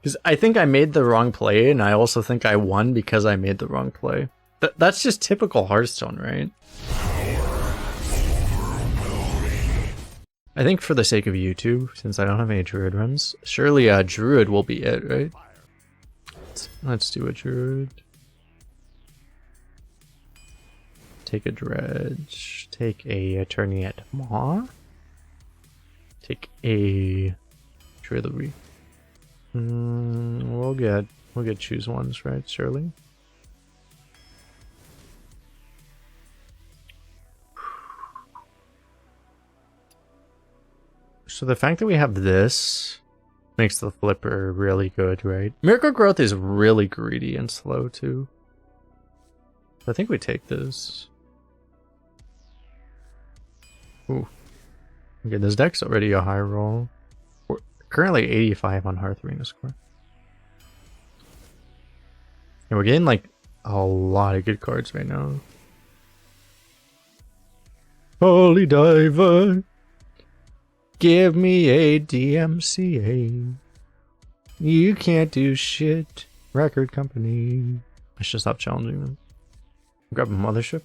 Because I think I made the wrong play, and I also think I won because I made the wrong play. That's just typical Hearthstone, right? I think for the sake of YouTube, since I don't have any Druid runs, surely a Druid will be it, right? Let's do a Druid. Take a Dredge. Take a Attorney at Maw. Take a Drillery. We'll get choose ones, right? Surely. So the fact that we have this makes the flipper really good, right? Miracle Growth is really greedy and slow too. I think we take this. Ooh. Okay, this deck's already a high roll. We're currently 85 on Hearth Arena score. And we're getting like a lot of good cards right now. Holy Diver! Give me a DMCA. You can't do shit. Record company. I should stop challenging them. Grab a Mothership.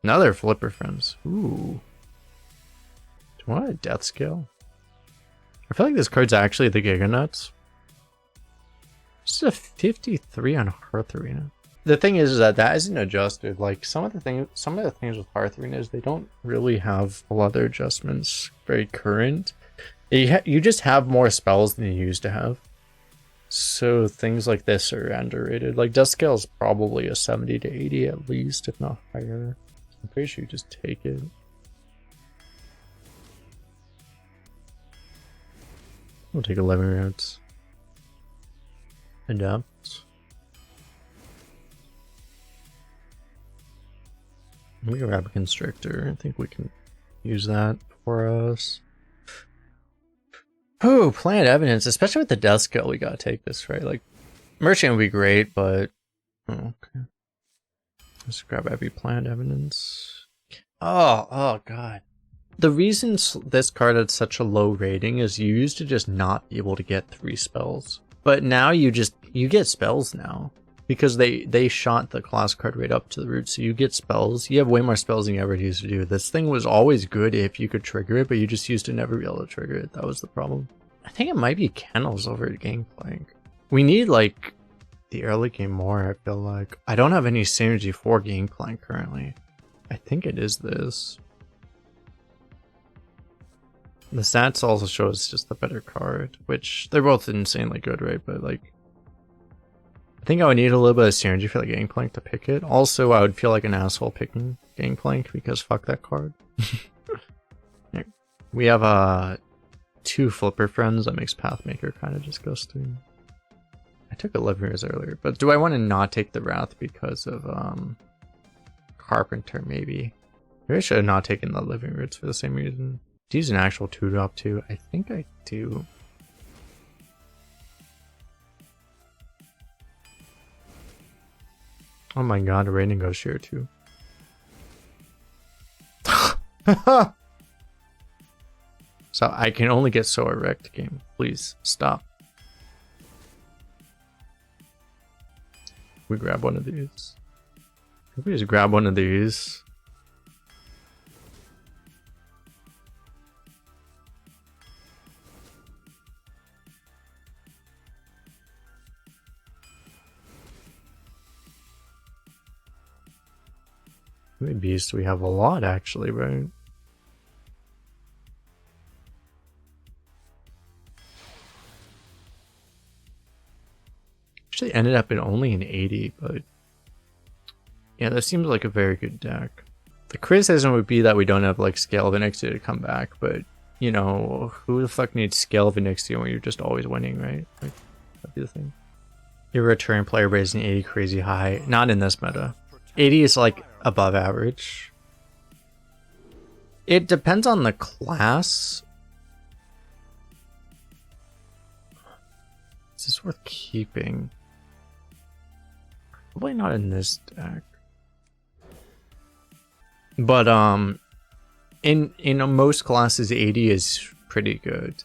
Another Flipper Friends. Ooh. Do you want a Death Scale? I feel like this card's actually the Giga Nuts. This is a 53 on Hearth Arena. The thing is that isn't adjusted. Like some of the things with Hearth Arena is they don't really have a lot of their adjustments very current. You just have more spells than you used to have. So things like this are underrated. Like Death Scale is probably a 70 to 80 at least, if not higher. I'm pretty sure you just take it. We'll take 11 rounds. Adapt. We can grab a Constrictor. I think we can use that for us. Oh, Plant Evidence, especially with the Death Scale, we gotta take this, right? Like, Merchant would be great, but... Oh, okay. Let's grab every Plant Evidence. Oh, God. The reason this card had such a low rating is you used to just not be able to get 3 spells. But now you get spells now. Because they shot the class card rate up to the root, so you get spells. You have way more spells than you ever used to do. This thing was always good if you could trigger it, but you just used to never be able to trigger it. That was the problem. I think it might be Kennels over at Gangplank. We need, like, the early game more, I feel like. I don't have any synergy for Gangplank currently. I think it is this. The stats also shows just the better card, which they're both insanely good, right? But, like, I think I would need a little bit of synergy for the Gangplank to pick it. Also, I would feel like an asshole picking Gangplank because fuck that card. We have 2 Flipper Friends. That makes Pathmaker kind of disgusting. I took 11 years earlier, but do I want to not take the Wrath because of Carpenter? Maybe I should have not taken the Living Roots for the same reason. Do you use an actual 2-drop too? I think I do. Oh my god, a Rain Negotiator too. So I can only get so erect game. Please stop. We grab one of these. If we just grab one of these. How many beasts do we have? A lot, actually, right? Actually ended up in only an 80, but yeah, that seems like a very good deck. The criticism would be that we don't have like Scale of Onyxia to come back, but you know, who the fuck needs Scale of Onyxia when you're just always winning, right? Like, that'd be the thing. Your return player raising 80 crazy high. Not in this meta. 80 is like above average. It depends on the class. Is this worth keeping? Probably not in this deck. But in most classes 80 is pretty good.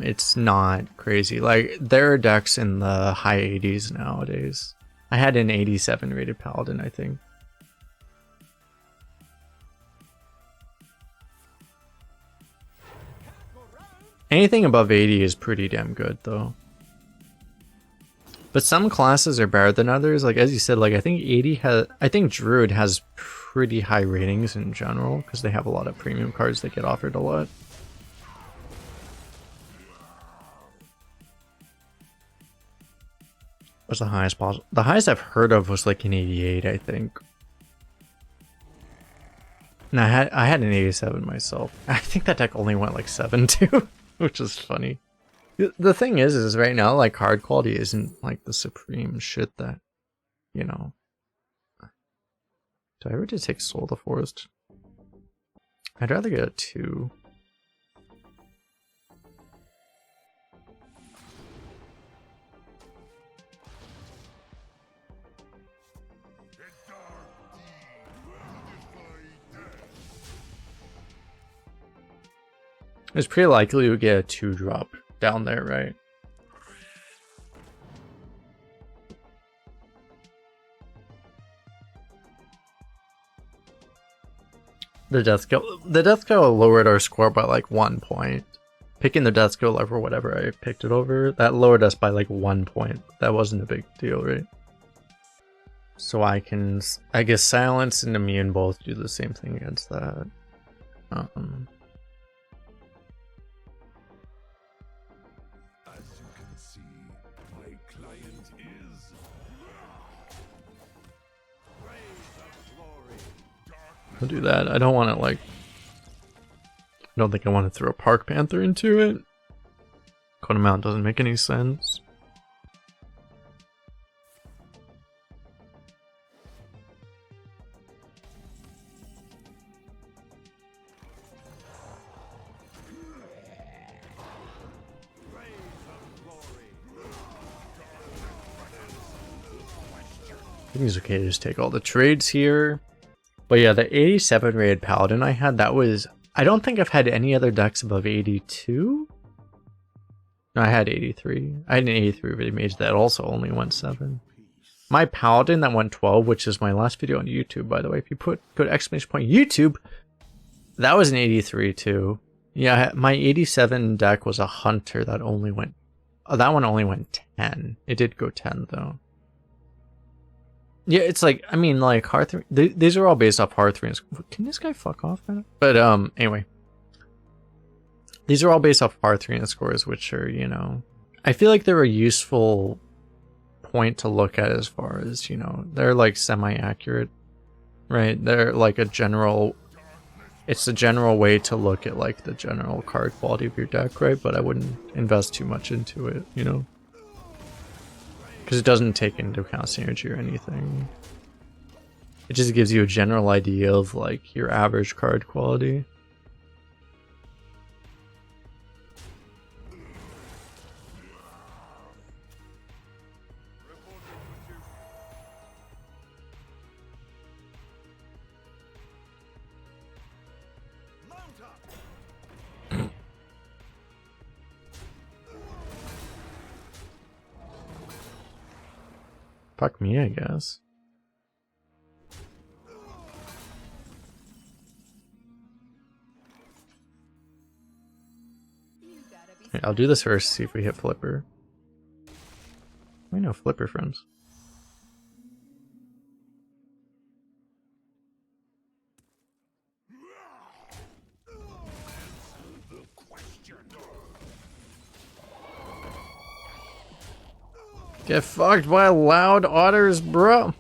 it's not crazy. Like, there are decks in the high 80s nowadays. I had an 87 rated Paladin, I think. Anything above 80 is pretty damn good, though. But some classes are better than others. Like, as you said, like, I think Druid has pretty high ratings in general because they have a lot of premium cards that get offered a lot. What's the highest possible? The highest I've heard of was like an 88, I think. And I had an 87 myself. I think that deck only went like 7 too, which is funny. The thing is right now, like, card quality isn't like the supreme shit that, you know. Do I ever just take Soul of the Forest? I'd rather get a 2. It's pretty likely we get a 2-drop down there, right? The death skill lowered our score by like 1 point. Picking the death skill over whatever I picked it over, that lowered us by like 1 point. That wasn't a big deal, right? So I guess silence and immune both do the same thing against that. I'll do that. I don't want to, like... I don't think I want to throw a Park Panther into it. Cone Mount doesn't make any sense. I think it's okay to just take all the trades here. But yeah, the 87 rated Paladin I had, that was... I don't think I've had any other decks above 82. No, I had 83. I had an 83 rated mage that also only went 7. My Paladin that went 12, which is my last video on YouTube, by the way. If you go to exclamation point YouTube, that was an 83 too. Yeah, my 87 deck was a Hunter that only went... Oh, that one only went 10. It did go 10 though. Yeah, it's like, I mean, like, Hearthstone, these are all based off Hearthstone. Can this guy fuck off, man? But, anyway. These are all based off Hearthstone scores, which are, you know... I feel like they're a useful point to look at as far as, you know, they're, like, semi-accurate, right? They're, like, a general... It's a general way to look at, like, the general card quality of your deck, right? But I wouldn't invest too much into it, you know? Because it doesn't take into account synergy or anything. It just gives you a general idea of, like, your average card quality. Fuck me, I guess. Okay, I'll do this first, see if we hit Flipper. We know Flipper friends. Get fucked by loud otters, bro.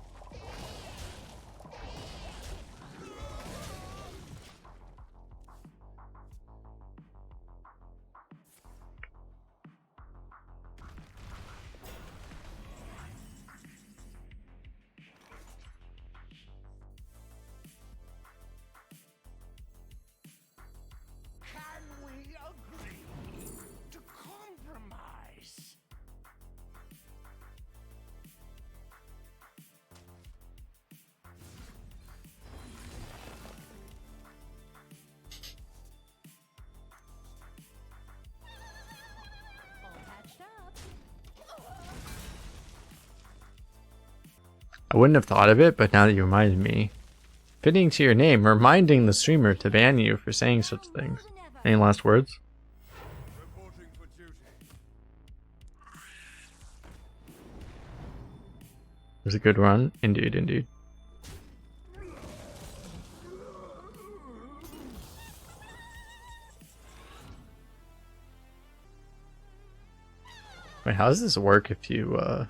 I wouldn't have thought of it, but now that you reminded me. Fitting to your name, reminding the streamer to ban you for saying such things. Any last words? It was a good run. Indeed, indeed. Wait, how does this work if you,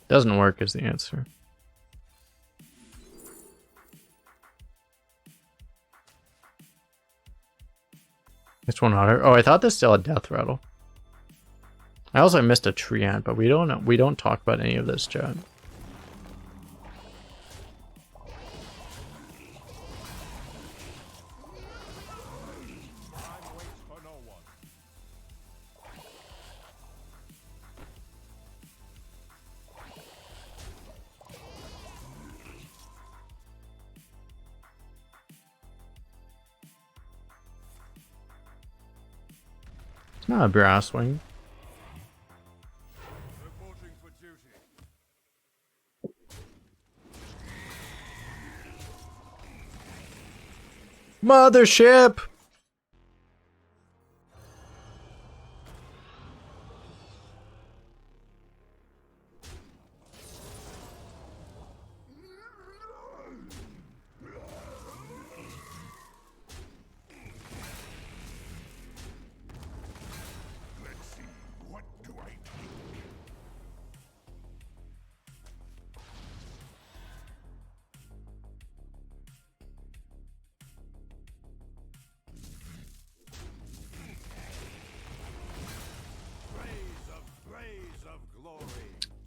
Doesn't work is the answer. Which one otter? Oh, I thought this still had death rattle. I also missed a treant, but we don't talk about any of this, chat. It's not a brass wing. Mothership!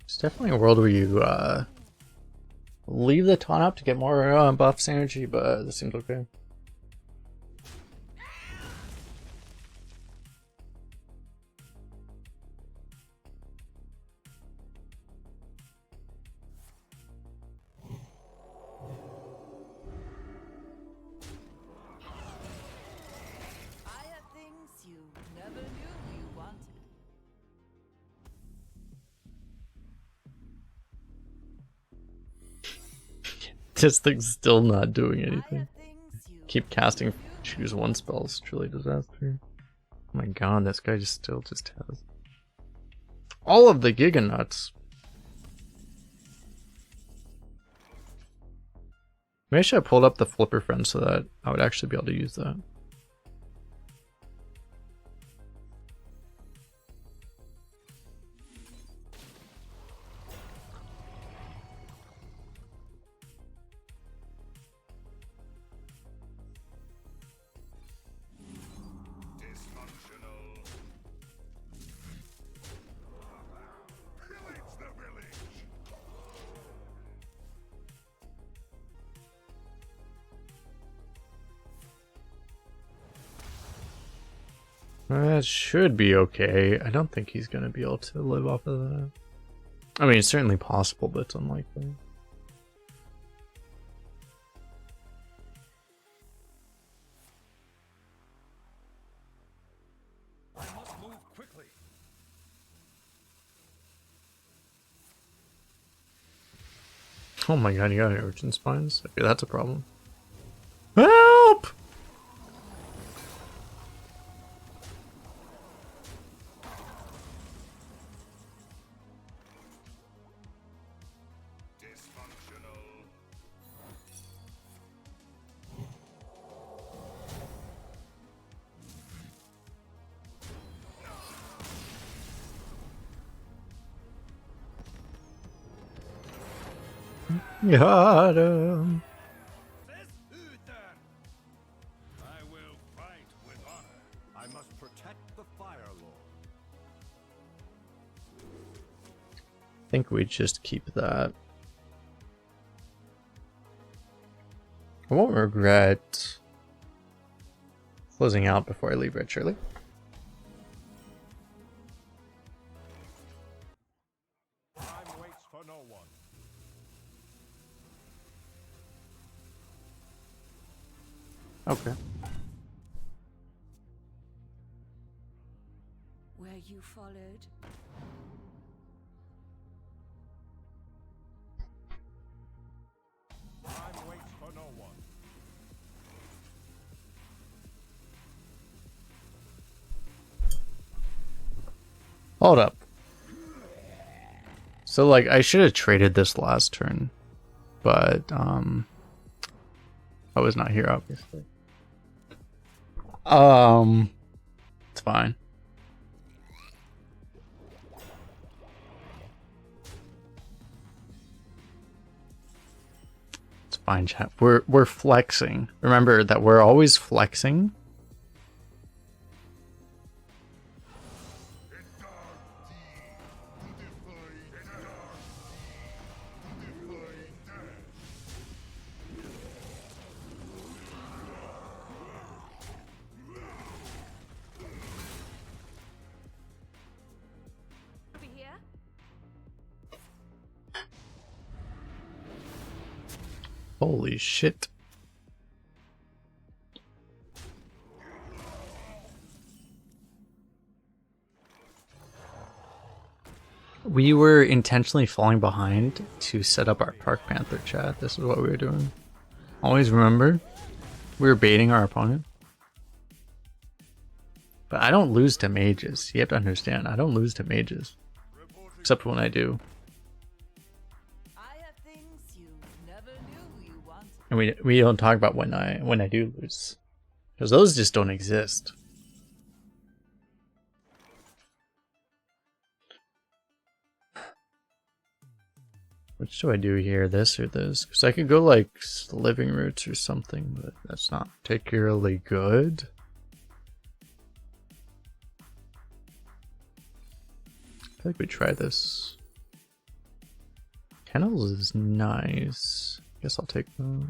It's definitely a world where you leave the taunt up to get more buffs energy, but this seems okay. I have things you never knew you wanted. This thing's still not doing anything. Keep casting choose one spells, truly disaster. Oh my god, this guy still just has all of the Giga Nuts. Maybe I should have pulled up the Flipper Friend so that I would actually be able to use that. That should be okay. I don't think he's going to be able to live off of that. I mean, it's certainly possible, but it's unlikely. I must move quickly. Oh my god, you got urchin spines? Okay, that's a problem. Help! Got him. I will fight with honor. I must protect the Fire Lord. I think we just keep that. I won't regret closing out before I leave Red Shirley. Time waits for no one. Okay. Where you followed. Time waits for no one. Hold up. So like I should have traded this last turn, but I was not here obviously. It's fine. It's fine, chat. We're flexing. Remember that we're always flexing. Over here. Holy shit. We were intentionally falling behind to set up our Park Panther chat. This is what we were doing. Always remember, we were baiting our opponent. But I don't lose to mages. You have to understand, I don't lose to mages. Except when I do. I have things you never knew you wanted. And we don't talk about when I do lose. Because those just don't exist. Which do I do here? This or this? Because I could go like Living Roots or something, but that's not particularly good. I feel like we try this. Kennels is nice. Guess I'll take that.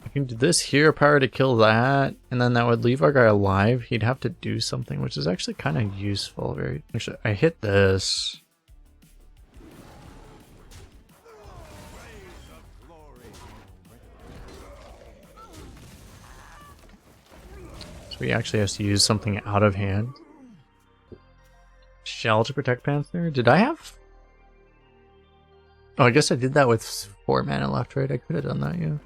I can do this here, power to kill that, and then that would leave our guy alive. He'd have to do something, which is actually kind of useful. Very actually, I hit this. So he actually has to use something out of hand. Shell to protect Panther. Did I have? Oh, I guess I did that with 4 mana left, right? I could have done that, yeah.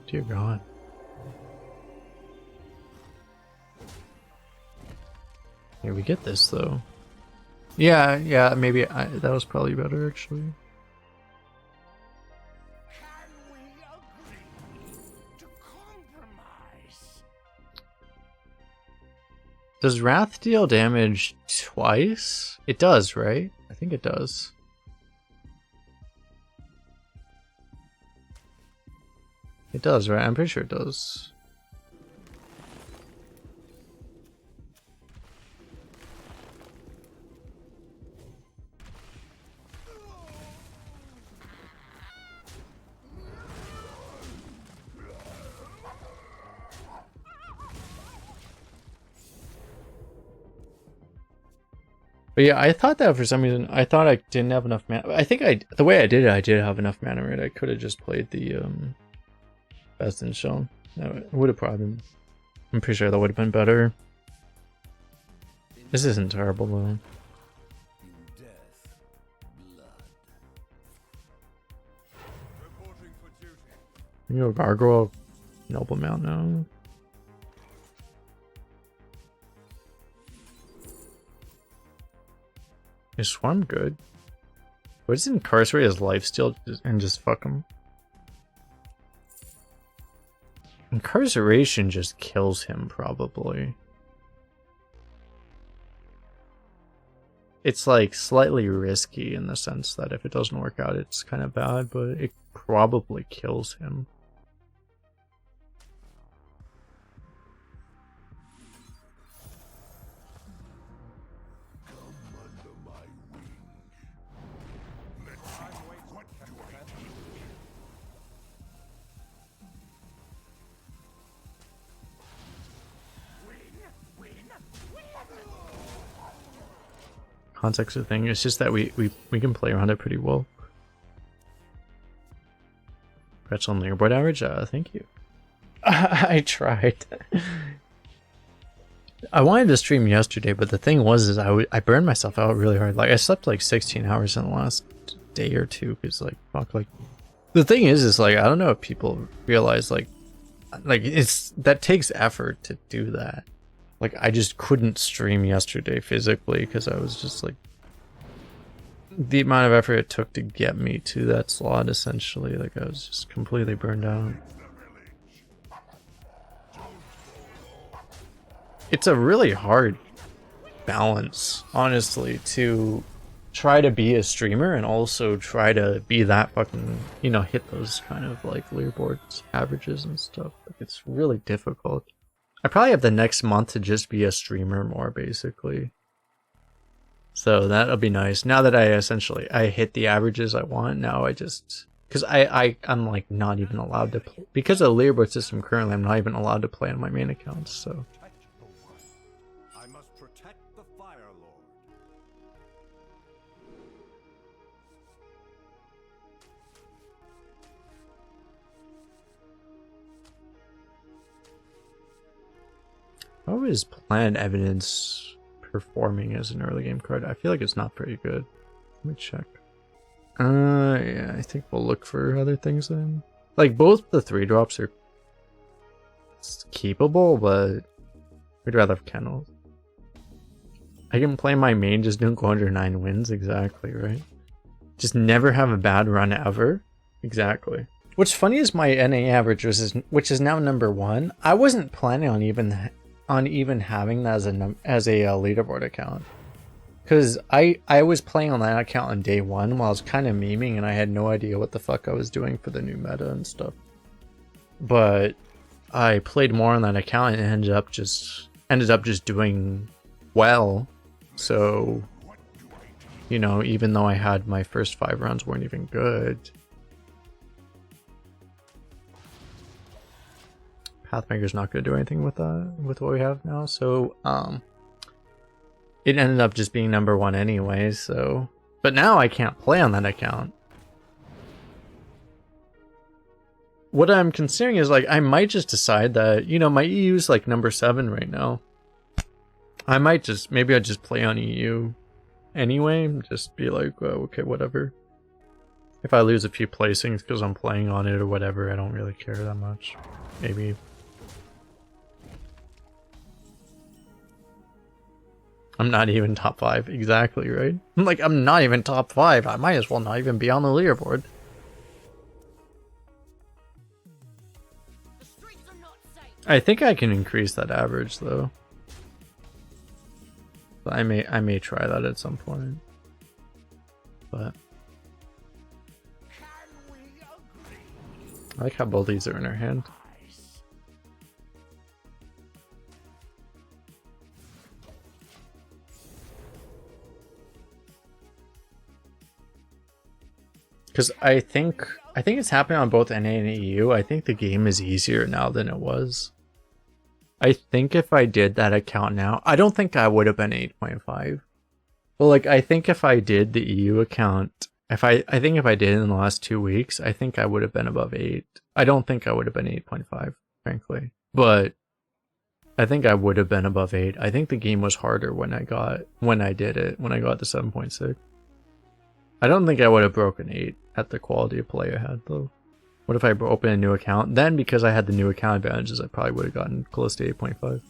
Dear God. Here we get this though. Yeah, maybe that was probably better actually. Can we agree to compromise? Does Wrath deal damage twice? It does, right? I think it does. It does, right? I'm pretty sure it does. But yeah, I thought that for some reason, I thought I didn't have enough mana. I think the way I did have enough mana, right? I could have just played the Best in Show. It would have probably been, I'm pretty sure that would have been better. This isn't terrible though. In death, blood. Reporting for duty. You know, Gargoyle, Noble Mount now. Is Swarm good? What is incarcerate his lifesteal and just fuck him? Incarceration just kills him, probably. It's like slightly risky in the sense that if it doesn't work out, it's kind of bad, but it probably kills him. context of the thing. It's just that we can play around it pretty well. Pretzel on leaderboard average? Thank you. I tried. I wanted to stream yesterday, but the thing was is I burned myself out really hard. Like I slept like 16 hours in the last day or two because like fuck, like the thing is like I don't know if people realize like it's that takes effort to do that. Like I just couldn't stream yesterday physically because I was just like the amount of effort it took to get me to that slot essentially. Like I was just completely burned out. It's a really hard balance, honestly, to try to be a streamer and also try to be that fucking, you know, hit those kind of like leaderboards averages and stuff. Like it's really difficult. I probably have the next month to just be a streamer more, basically. So that'll be nice. Now that I hit the averages I want, now I just... Because I'm like not even allowed to play. Because of the leaderboard system currently, I'm not even allowed to play on my main accounts, so... I must protect the Fire Lord. How is Planned Evidence performing as an early game card? I feel like it's not pretty good. Let me check. Yeah, I think we'll look for other things then. Like both the 3-drops are keepable, but we'd rather have kennels. I can play my main, just don't go under 9 wins, exactly, right? Just never have a bad run ever. Exactly. What's funny is my NA average, which is now number 1. I wasn't planning on even having that as a leaderboard account, because I was playing on that account on day 1 while I was kind of memeing and I had no idea what the fuck I was doing for the new meta and stuff. But I played more on that account and ended up just doing well. So, you know, even though I had my first 5 rounds weren't even good. Pathmaker's not going to do anything with what we have now, so it ended up just being number 1 anyway, so... But now I can't play on that account. What I'm considering is, like, I might just decide that, you know, my EU's like number 7 right now. I might just, maybe I'd just play on EU anyway, just be like, well, okay, whatever. If I lose a few placings because I'm playing on it or whatever, I don't really care that much. Maybe. I'm not even top 5, exactly, right? Like, I'm not even top 5, I might as well not even be on the leaderboard. The streets are not safe. I think I can increase that average, though. But I may try that at some point. But... I like how both these are in our hand. Because I think it's happening on both NA and EU. I think the game is easier now than it was. I think if I did that account now, I don't think I would have been 8.5. But like, I think if I did the EU account, I think if I did it in the last 2 weeks, I think I would have been above 8. I don't think I would have been 8.5, frankly. But I think I would have been above 8. I think the game was harder when I got the 7.6. I don't think I would have broken 8 at the quality of play I had, though. What if I open a new account? Then, because I had the new account advantages, I probably would have gotten close to 8.5.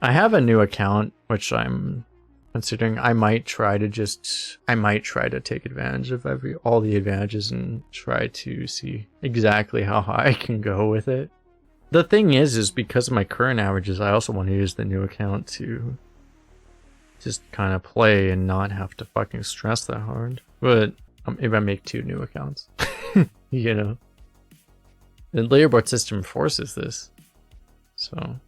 I have a new account, which I'm considering. I might try to take advantage of all the advantages and try to see exactly how high I can go with it. The thing is because of my current averages, I also want to use the new account to just kind of play and not have to fucking stress that hard. But maybe I make 2 new accounts. You know, the leaderboard system forces this, so.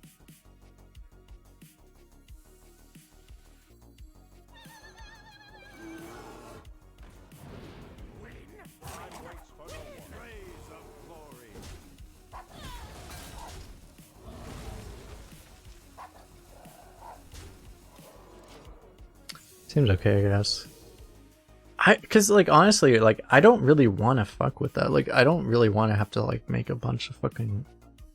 Seems okay, I guess. Cause like honestly, like I don't really want to fuck with that. Like I don't really want to have to like make a bunch of fucking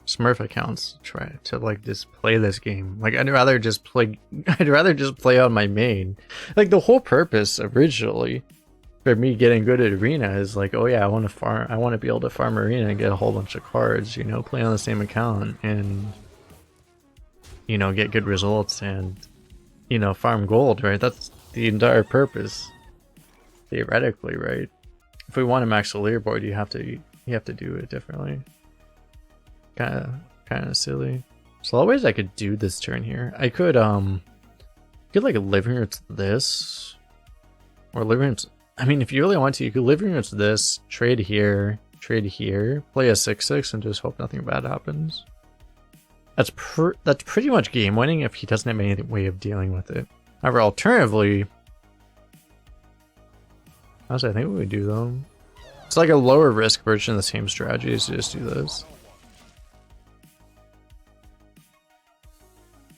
Smurf accounts to try to like just play this game. Like I'd rather just play. I'd rather just play on my main. Like the whole purpose originally for me getting good at Arena is like, oh yeah, I want to farm. I want to be able to farm Arena and get a whole bunch of cards. You know, play on the same account and you know get good results and you know farm gold. Right? That's the entire purpose. Theoretically, right? If we want to max the leaderboard, you have to do it differently. Kind of silly. So a lot of ways I could do this turn here. I could get like a living room to this, or living room. I mean, if you really want to, you could living room to this, trade here, play a 6/6, and just hope nothing bad happens. That's pretty much game winning if he doesn't have any way of dealing with it. However, alternatively. That's what I think we would do though. It's like a lower risk version of the same strategy as to just do this.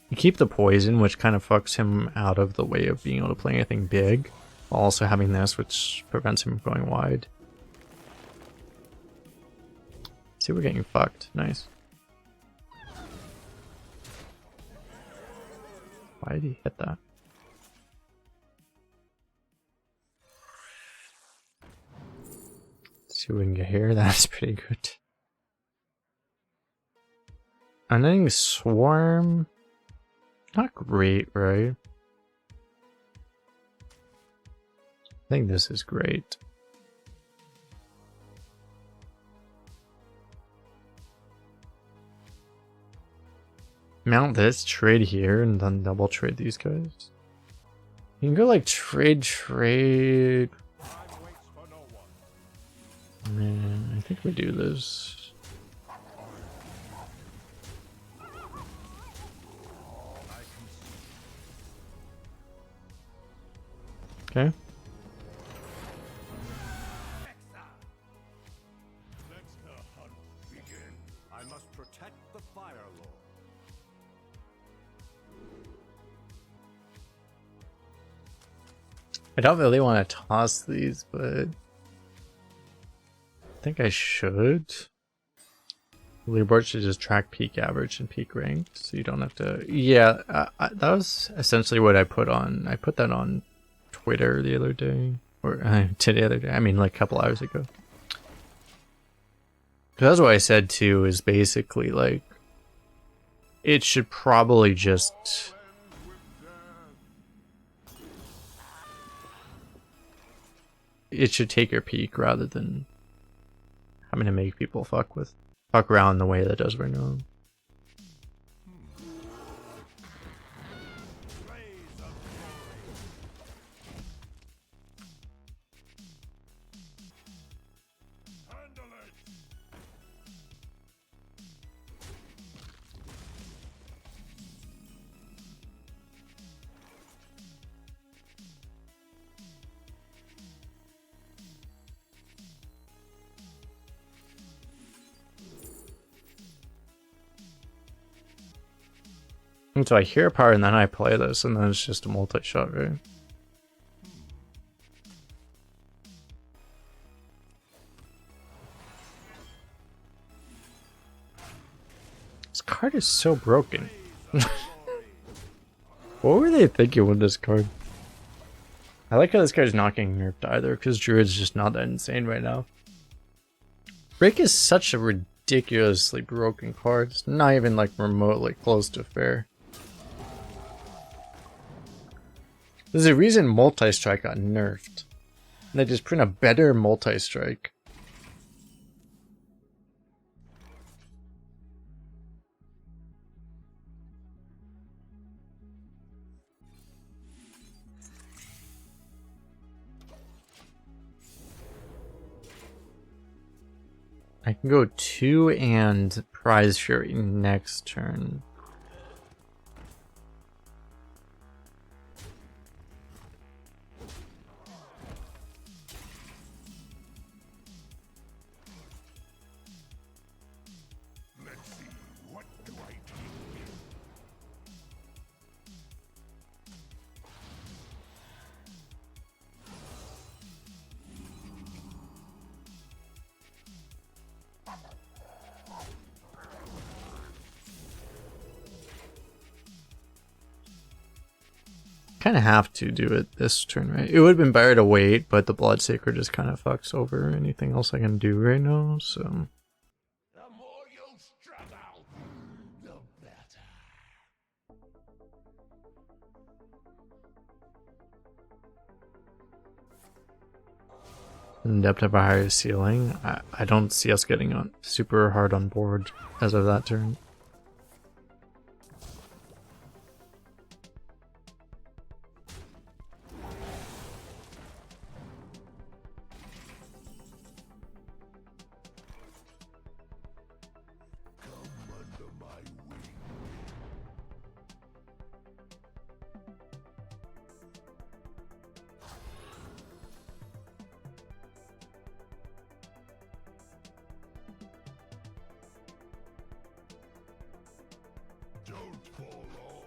You keep the poison, which kind of fucks him out of the way of being able to play anything big, while also having this, which prevents him from going wide. See, we're getting fucked. Nice. Why did he hit that? See what we can get here. That's pretty good. Unending Swarm. Not great, right? I think this is great. Mount this, trade here, and then double trade these guys. You can go like trade. Man, I think we do this. Okay. Let the hunt begin. I must protect the Fire Lord. I don't really want to toss these, but I think I should. Leaderboard should just track peak average and peak ranked, so you don't have to. Yeah, that was essentially what I put on. I put that on Twitter the other day, or the other day. I mean, like a couple hours ago. Because that's what I said too. Is basically like it should probably just. It should take your peak rather than having to make people fuck around the way that does right now. And so I hear a part and then I play this and then it's just a multi-shot, right? This card is so broken. What were they thinking with this card? I like how this card's not getting nerfed either, because Druid's just not that insane right now. Break is such a ridiculously broken card. It's not even like remotely close to fair. There's a reason multi-strike got nerfed. They just print a better multi-strike. I can go 2 and Prize Fury next turn. Let's see, what do I take? kind of have to do it this turn, right? It would have been better to wait, but the Blood Sacred just kind of fucks over anything else I can do right now, so... The more you struggle, the better. Adept have a higher ceiling. I don't see us getting on super hard on board as of that turn. Don't fall off.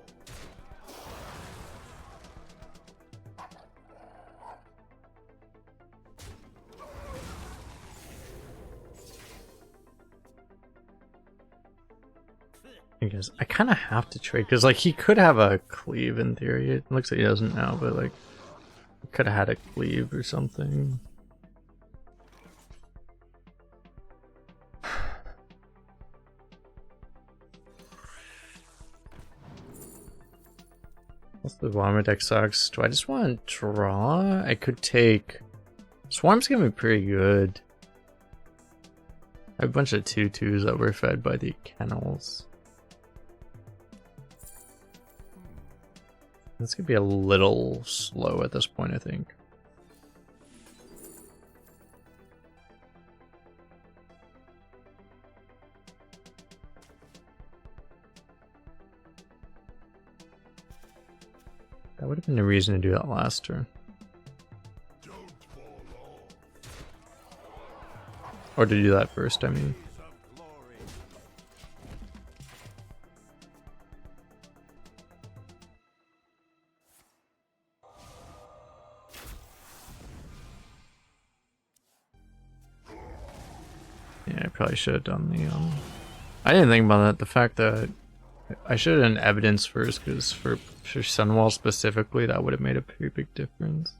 I guess I kind of have to trade because like he could have a cleave in theory. It looks like he doesn't now, but like he could have had a cleave or something. What's the Vomit deck sucks? Do I just want to draw? I could take Swarm's gonna be pretty good. I have a bunch of 2/2s that were fed by the kennels. This could be a little slow at this point, I think. That would have been a reason to do that last turn. Don't fall off. Or to do that first, I mean. Of glory. Yeah, I probably should have done the I didn't think about that. The fact that I should have done evidence first, because for Sunwall specifically, that would have made a pretty big difference.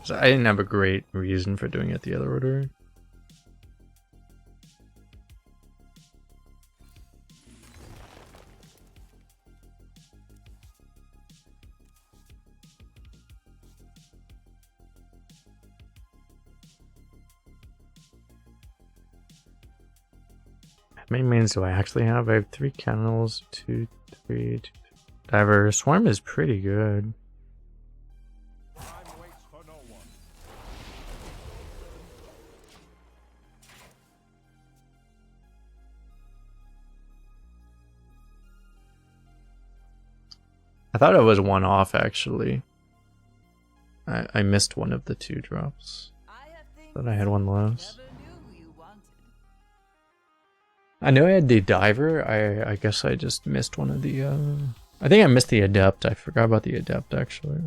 So I didn't have a great reason for doing it the other order. How many mains do I actually have? I have 3 kennels, 2, 3, 2. Diver. Swarm is pretty good. Time waits for no one. I thought it was one off actually. I missed one of the 2 drops. I have things Thought I had one less. you never knew you wanted. I know I had the diver. I guess I just missed one of the I think I missed the adept. I forgot about the adept actually.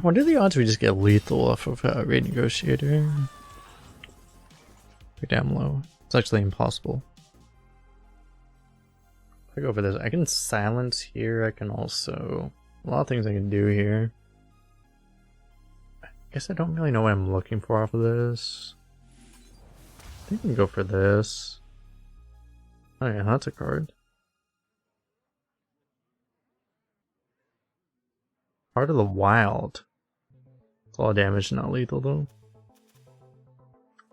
What are the odds we just get lethal off of Raid Negotiator? Pretty damn low. It's actually impossible. If I go for this, I can silence here. I can also... A lot of things I can do here. I guess I don't really know what I'm looking for off of this. I think I can go for this. Oh yeah, that's a card. Heart of the Wild. It's a lot of damage, not lethal though.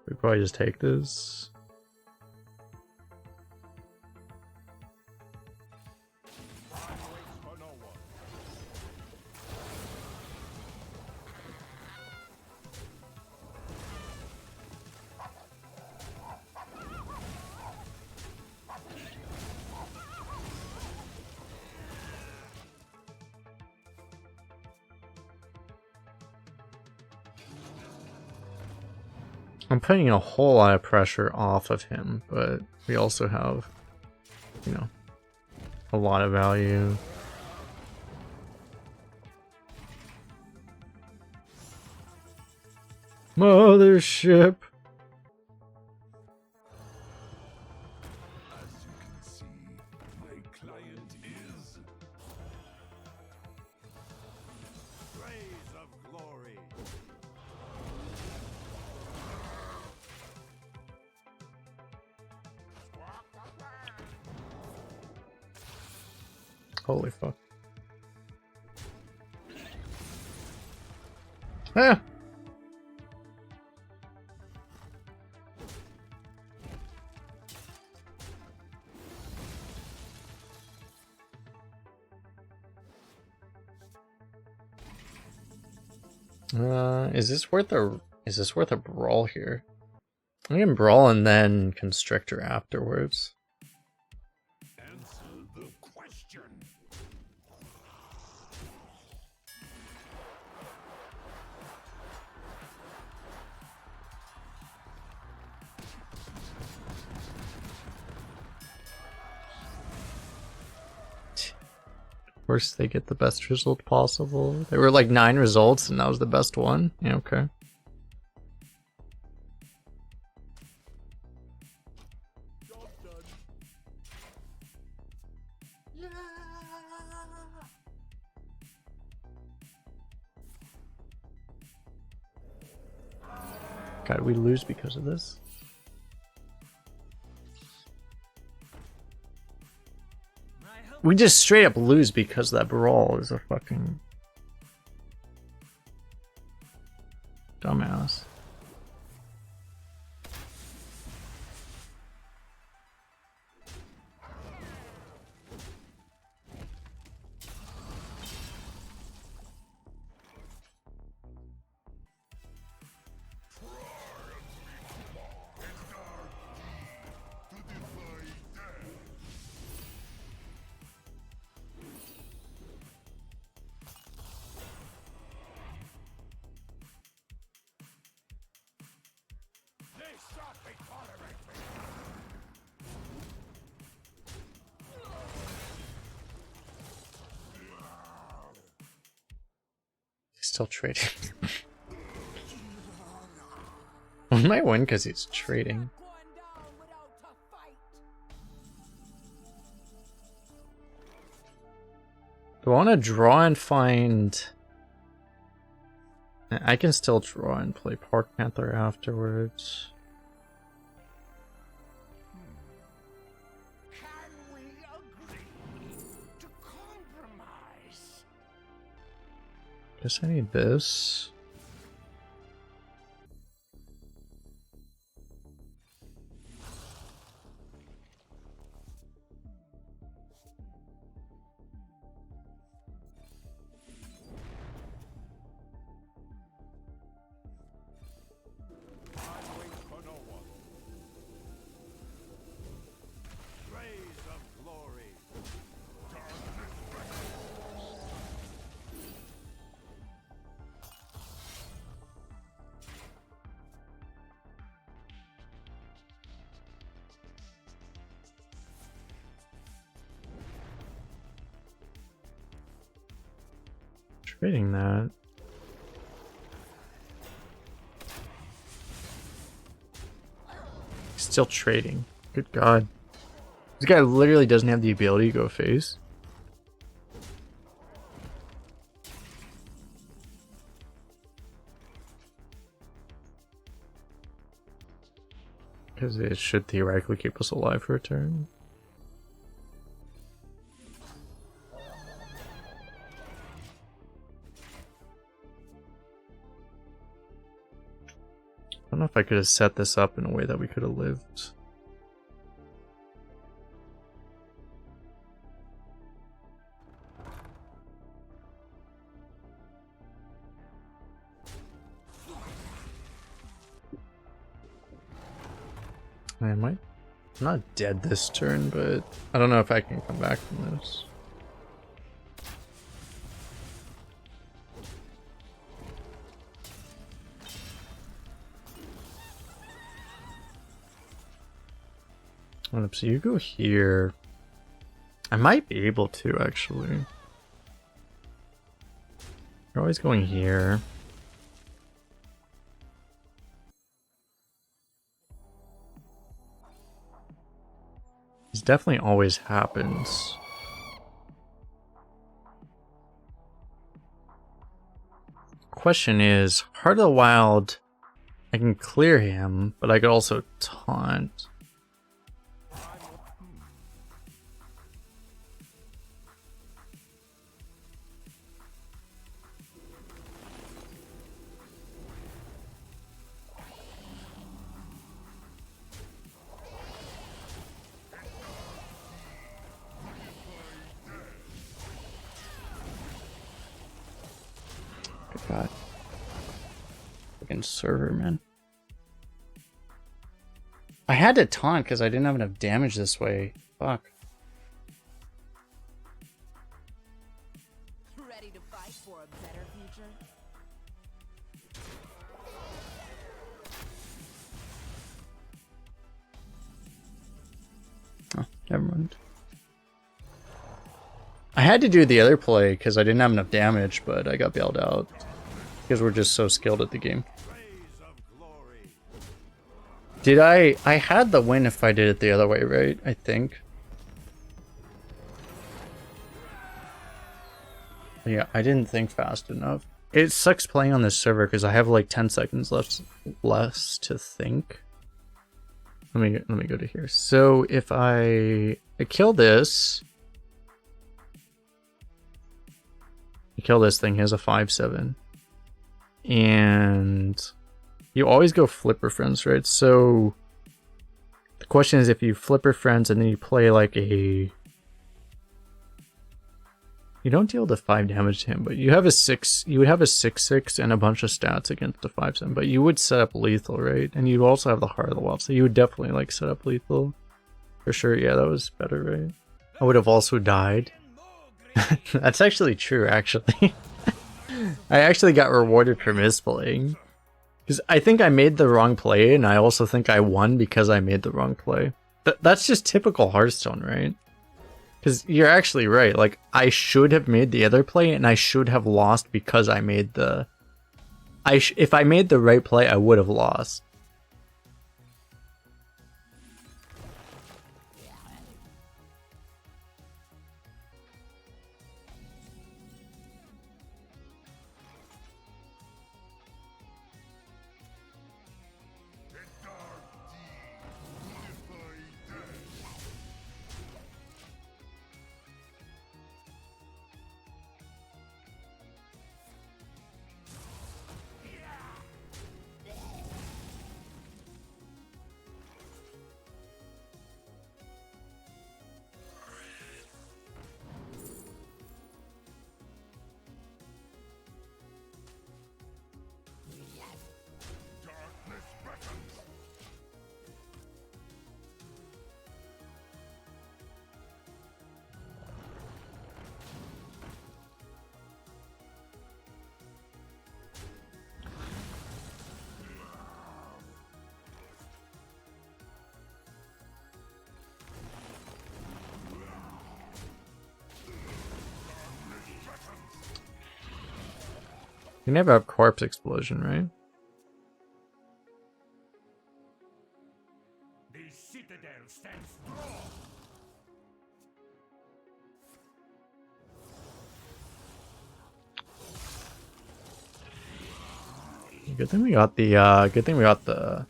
We probably just take this. Time waits for no one. I'm putting a whole lot of pressure off of him, but we also have, you know, a lot of value. Mothership. As you can see, my client is blaze of glory. Holy fuck. Ah! Is this worth a brawl here? I can brawl and then constrictor afterwards. Answer the question. Of course, they get the best result possible. There were like 9 results, and that was the best one. Yeah, okay. Job done. Yeah. God, we lose because of this. We just straight up lose because that brawl is a fucking dumbass. They stop me tolerate me. He's still trading. We might win because he's trading. Going down without a fight. Do I want to draw and find... I can still draw and play Park Panther afterwards. Can we agree to compromise? Guess I need this. I wait for no one. Blaze of glory. Trading that. Still trading. Good God. This guy literally doesn't have the ability to go face. Because it should theoretically keep us alive for a turn. I don't know if I could have set this up in a way that we could have lived. I might. I'm not dead this turn, but I don't know if I can come back from this. So you go here. I might be able to, actually. You're always going here. This definitely always happens. Question is, Heart of the Wild, I can clear him, but I could also taunt. God. Fucking server, man. I had to taunt because I didn't have enough damage this way. Fuck. Ready to fight for a better future? Oh, never mind. I had to do the other play because I didn't have enough damage, but I got bailed out. Because we're just so skilled at the game. Did I had the win if I did it the other way, right? I think. Yeah, I didn't think fast enough. It sucks playing on this server because I have like 10 seconds less to think. Let me go to here. So if I kill this, thing, he has a 5/7. And you always go flipper friends, right? So the question is, if you flipper friends and then you play like a... You don't deal the 5 damage to him, but you have a 6. You would have a 6/6 and a bunch of stats against the 5/7, but you would set up lethal, right? And you also have the Heart of the Wild, so you would definitely like set up lethal. For sure, yeah, that was better, right? I would have also died. That's actually true, actually. I actually got rewarded for misplaying. Because I think I made the wrong play, and I also think I won because I made the wrong play. That's just typical Hearthstone, right? Because you're actually right. Like, I should have made the other play, and I should have lost because I made the... if I made the right play, I would have lost. You never have corpse explosion, right? The citadel stands strong. Good thing we got the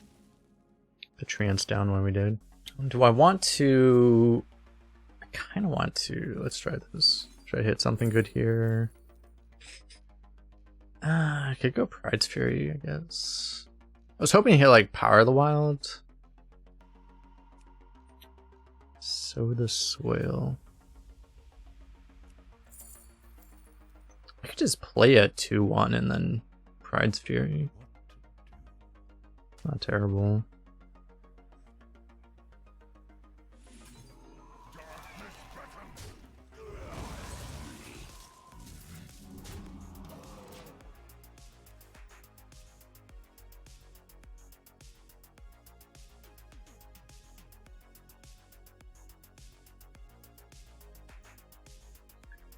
trance down when we did. Do I want to? I kind of want to. Let's try this. Try to hit something good here. I could go Pride's Fury, I guess. I was hoping to hit like Power of the Wild. Sow the Soil. I could just play a 2/1 and then Pride's Fury. Not terrible.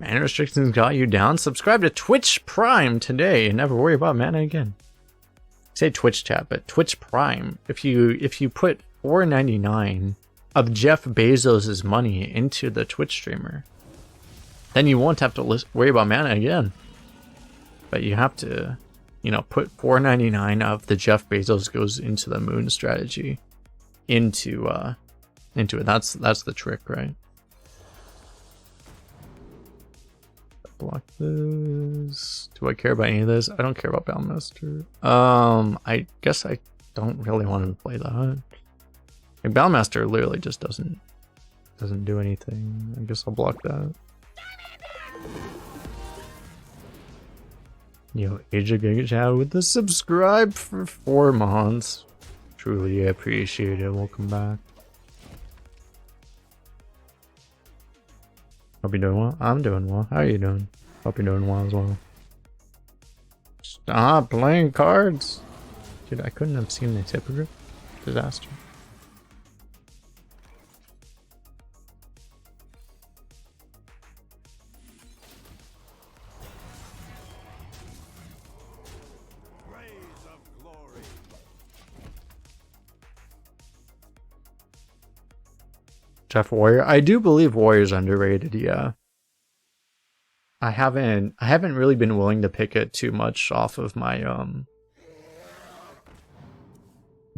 Mana restrictions got you down? Subscribe to Twitch Prime today and never worry about mana again. Say Twitch chat, but Twitch Prime. If you put $4.99 of Jeff Bezos' money into the Twitch streamer, then you won't have to worry about mana again. But you have to, you know, put $4.99 of the Jeff Bezos goes into the moon strategy into it. That's the trick, right? Block this. Do I care about any of this? I don't care about Boundmaster. I guess I don't really want to play that. Like, Boundmaster literally just doesn't do anything. I guess I'll block that. Yo, Age of Giga Chat with the subscribe for 4 months. Truly appreciate it. Welcome back. Hope you're doing well. I'm doing well. How are you doing? Hope you're doing well as well. Stop playing cards. Dude, I couldn't have seen this hypocrite. Disaster. Rays of glory. Jeff Warrior. I do believe Warrior's underrated, yeah. I haven't really been willing to pick it too much off of my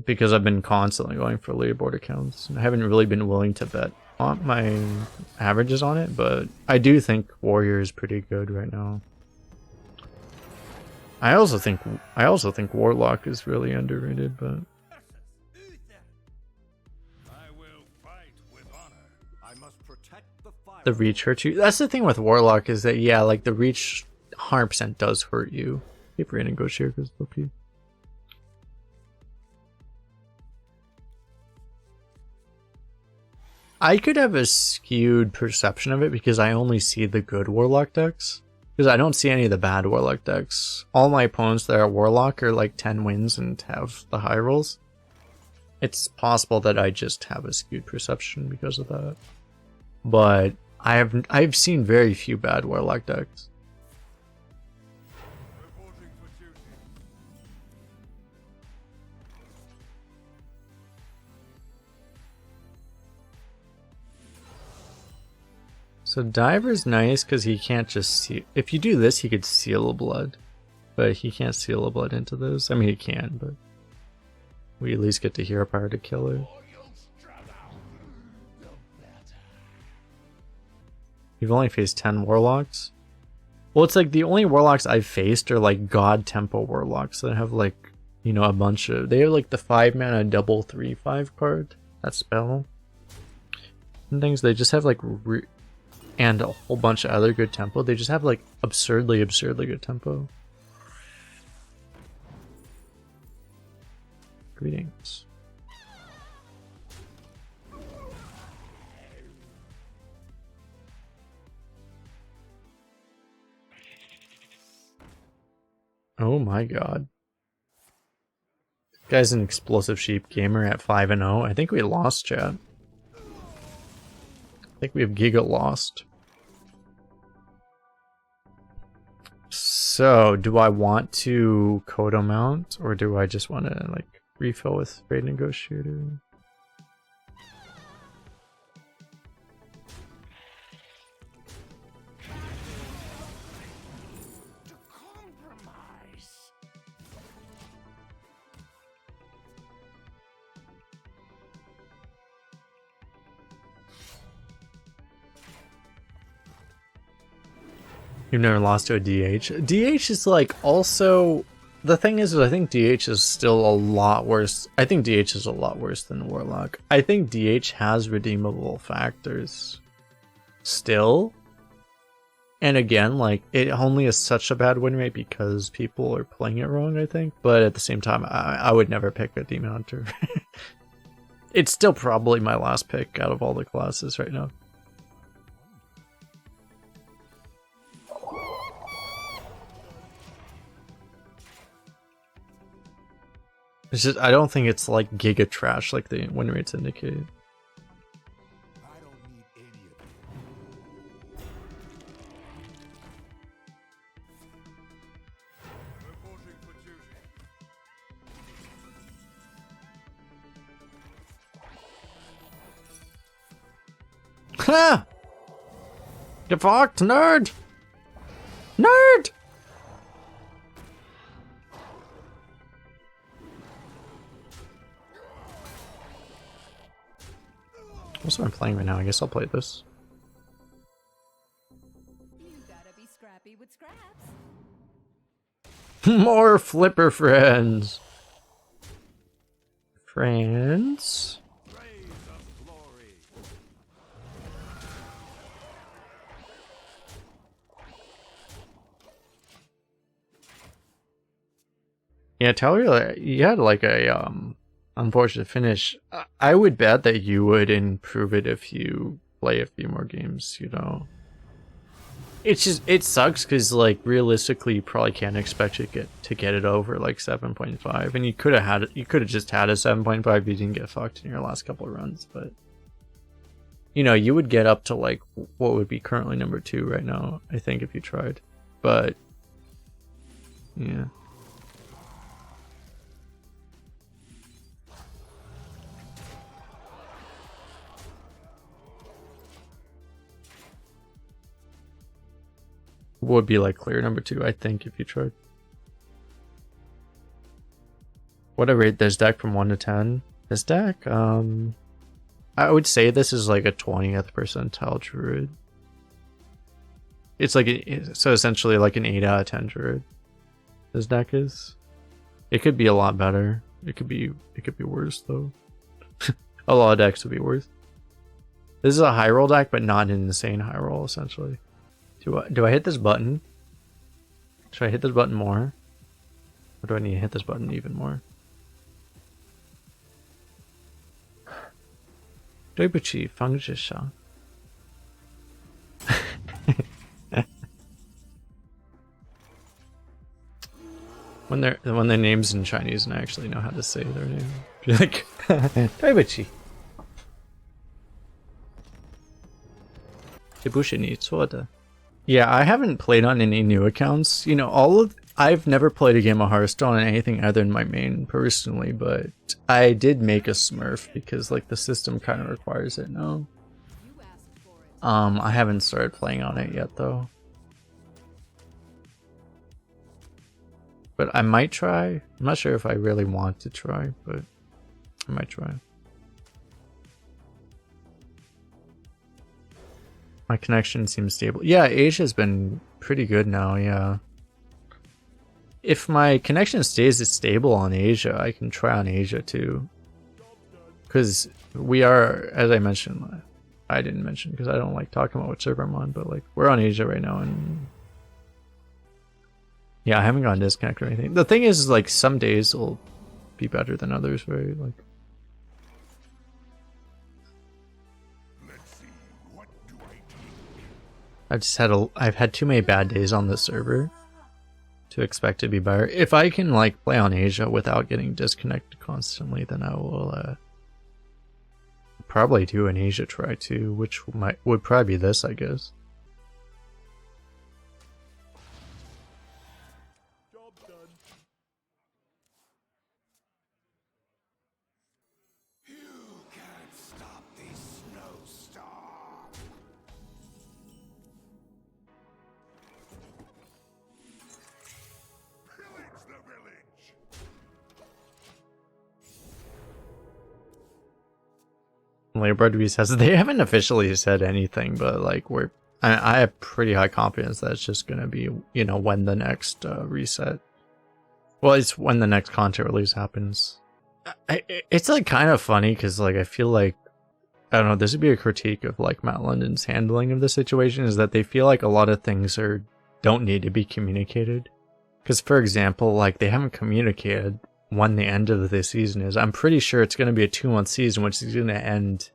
because I've been constantly going for leaderboard accounts. I haven't really been willing to bet on my averages on it, but I do think Warrior is pretty good right now. I also think Warlock is really underrated, but the reach hurts you. That's the thing with Warlock is that, yeah, like the reach 100% does hurt you. Keep reading Negotiator because it's OP. I could have a skewed perception of it because I only see the good Warlock decks. Because I don't see any of the bad Warlock decks. All my opponents that are Warlock are like 10 wins and have the high rolls. It's possible that I just have a skewed perception because of that. But I've seen very few bad Warlock decks. So Diver's nice because he can't just see. If you do this, he could seal a blood, but he can't seal a blood into those. I mean, he can, but we at least get to hero power to kill it. You've only faced 10 Warlocks? Well, it's like the only Warlocks I've faced are like God Tempo Warlocks that have like, you know, a bunch of... They have like the 5 mana double 3/5 card, that spell. And things, they just have like... and a whole bunch of other good tempo. They just have like absurdly good tempo. Greetings. Oh my god. This guy's an explosive sheep gamer at 5-0. I think we lost, chat. I think we have Giga lost. So, do I want to Kodo mount or do I just want to like refill with Raid Negotiator? You've never lost to a DH. DH is like also... The thing is I think DH is still a lot worse. I think DH is a lot worse than Warlock. I think DH has redeemable factors still. And again, like, it only is such a bad win rate because people are playing it wrong, I think. But at the same time, I would never pick a Demon Hunter. It's still probably my last pick out of all the classes right now. It's just, I don't think it's like giga trash like the win rates indicate. I don't need any of Ha! Get fucked, nerd! Nerd! What's what I'm playing right now? I guess I'll play this. You gotta be scrappy with scraps. More flipper friends. Friends? Rays of glory. Yeah, Talia, you had like a unfortunate finish. I would bet that you would improve it if you play a few more games, you know. It's just, it sucks because like realistically you probably can't expect to get it over like 7.5, and you could have just had a 7.5 if you didn't get fucked in your last couple of runs, but you know, you would get up to like what would be currently number 2 right now, I think, if you tried. But yeah. Would be like clear number 2, I think, if you tried. What I rate this deck from 1 to 10? This deck, I would say this is like a 20th percentile Druid. It's like so essentially like an 8 out of 10 Druid. This deck is. It could be a lot better. It could be worse though. A lot of decks would be worse. This is a high roll deck, but not an insane high roll essentially. Do I hit this button? Should I hit this button more? Or do I need to hit this button even more? 对不起，方志尚。when their names in Chinese and I actually know how to say their name. Be like, 对不起。这不是你做的。Yeah, I haven't played on any new accounts. You know, I've never played a game of Hearthstone on anything other than my main personally, but I did make a Smurf because like the system kind of requires it now. You asked for it. I haven't started playing on it yet though. But I might try. I'm not sure if I really want to try, but I might try. My connection seems stable. Yeah, Asia's been pretty good now, yeah. If my connection stays stable on Asia, I can try on Asia too. Because we are, as I mentioned, I didn't mention because I don't like talking about what server I'm on, but like we're on Asia right now and yeah, I haven't gotten disconnected or anything. The thing is like some days will be better than others, right? Like I've had too many bad days on this server to expect to be better. If I can like play on Asia without getting disconnected constantly, then I will probably do an Asia try too, which would probably be this, I guess. Job done. You can't stop this snowstorm. Pillage the village. Labor says they haven't officially said anything, but like I have pretty high confidence that it's just gonna be, you know, when the next reset. Well, it's when the next content release happens. It's like kind of funny because like I feel like, I don't know, this would be a critique of like Matt London's handling of the situation, is that they feel like a lot of things don't need to be communicated. Because for example, like they haven't communicated when the end of the season is. I'm pretty sure it's going to be a 2-month season, which is going to end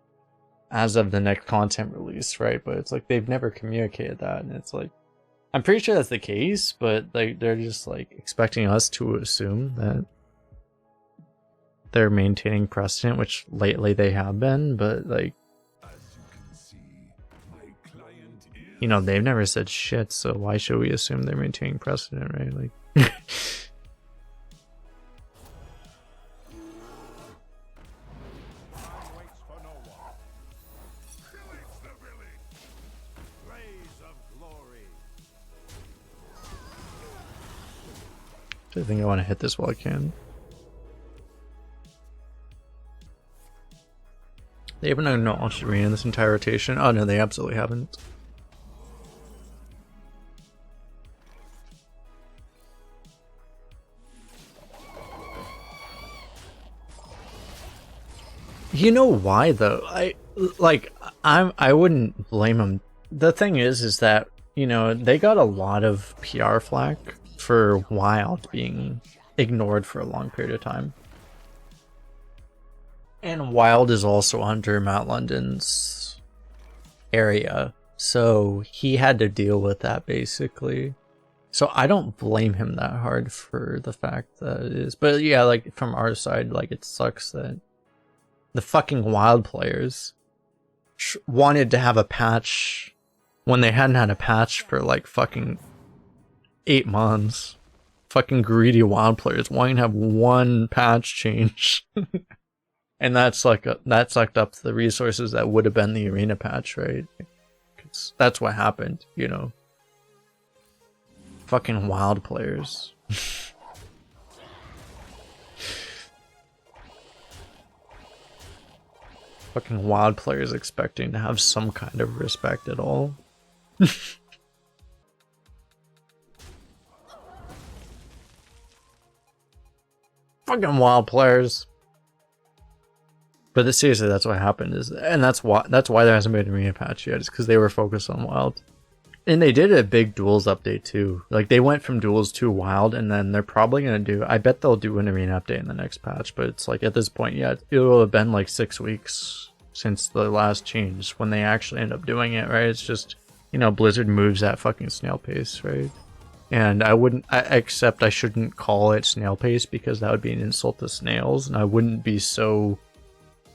as of the next content release, right? But it's like they've never communicated that, and it's like I'm pretty sure that's the case, but like they're just like expecting us to assume that they're maintaining precedent, which lately they have been, but like, As you can see, my client is. you know, they've never said shit, so why should we assume they're maintaining precedent, right? Like Time waits for no one. Pillage the village. I think I want to hit this while I can. They haven't acknowledged Arena in this entire rotation. Oh no, they absolutely haven't. You know why though? I wouldn't blame them. The thing is that, you know, they got a lot of PR flack for Wild being ignored for a long period of time. And Wild is also under Matt London's area, so he had to deal with that basically. So I don't blame him that hard for the fact that it is. But yeah, like from our side, like it sucks that the fucking Wild players wanted to have a patch when they hadn't had a patch for like fucking 8 months. Fucking greedy Wild players wanting to have one patch change. And that's like that sucked up the resources that would have been the Arena patch, right? That's what happened, you know. Fucking Wild players. Fucking Wild players expecting to have some kind of respect at all. Fucking Wild players. But seriously, that's what happened, and that's why there hasn't been an Arena patch yet. It's because they were focused on Wild. And they did a big duels update too. Like they went from duels to Wild, and then they're probably gonna do. I bet they'll do an Arena update in the next patch. But it's like at this point, yeah, it'll have been like 6 weeks since the last change when they actually end up doing it, right? It's just, you know, Blizzard moves at fucking snail pace, right? And except I shouldn't call it snail pace because that would be an insult to snails, and I wouldn't be so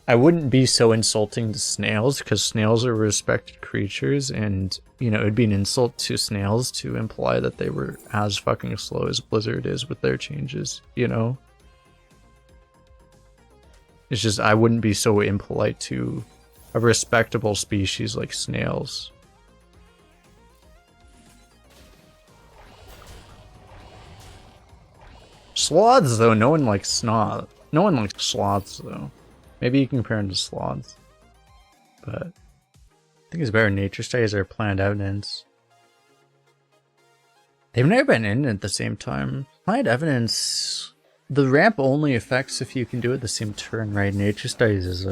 insulting to snails because snails are respected creatures, and you know it'd be an insult to snails to imply that they were as fucking slow as Blizzard is with their changes, you know? It's just I wouldn't be so impolite to a respectable species like snails. Sloths though, no one likes sloths though. Maybe you can compare them to sloths, but I think it's better nature studies or planned evidence. They've never been in at the same time. Planned evidence, the ramp only affects if you can do it the same turn, right? Nature studies is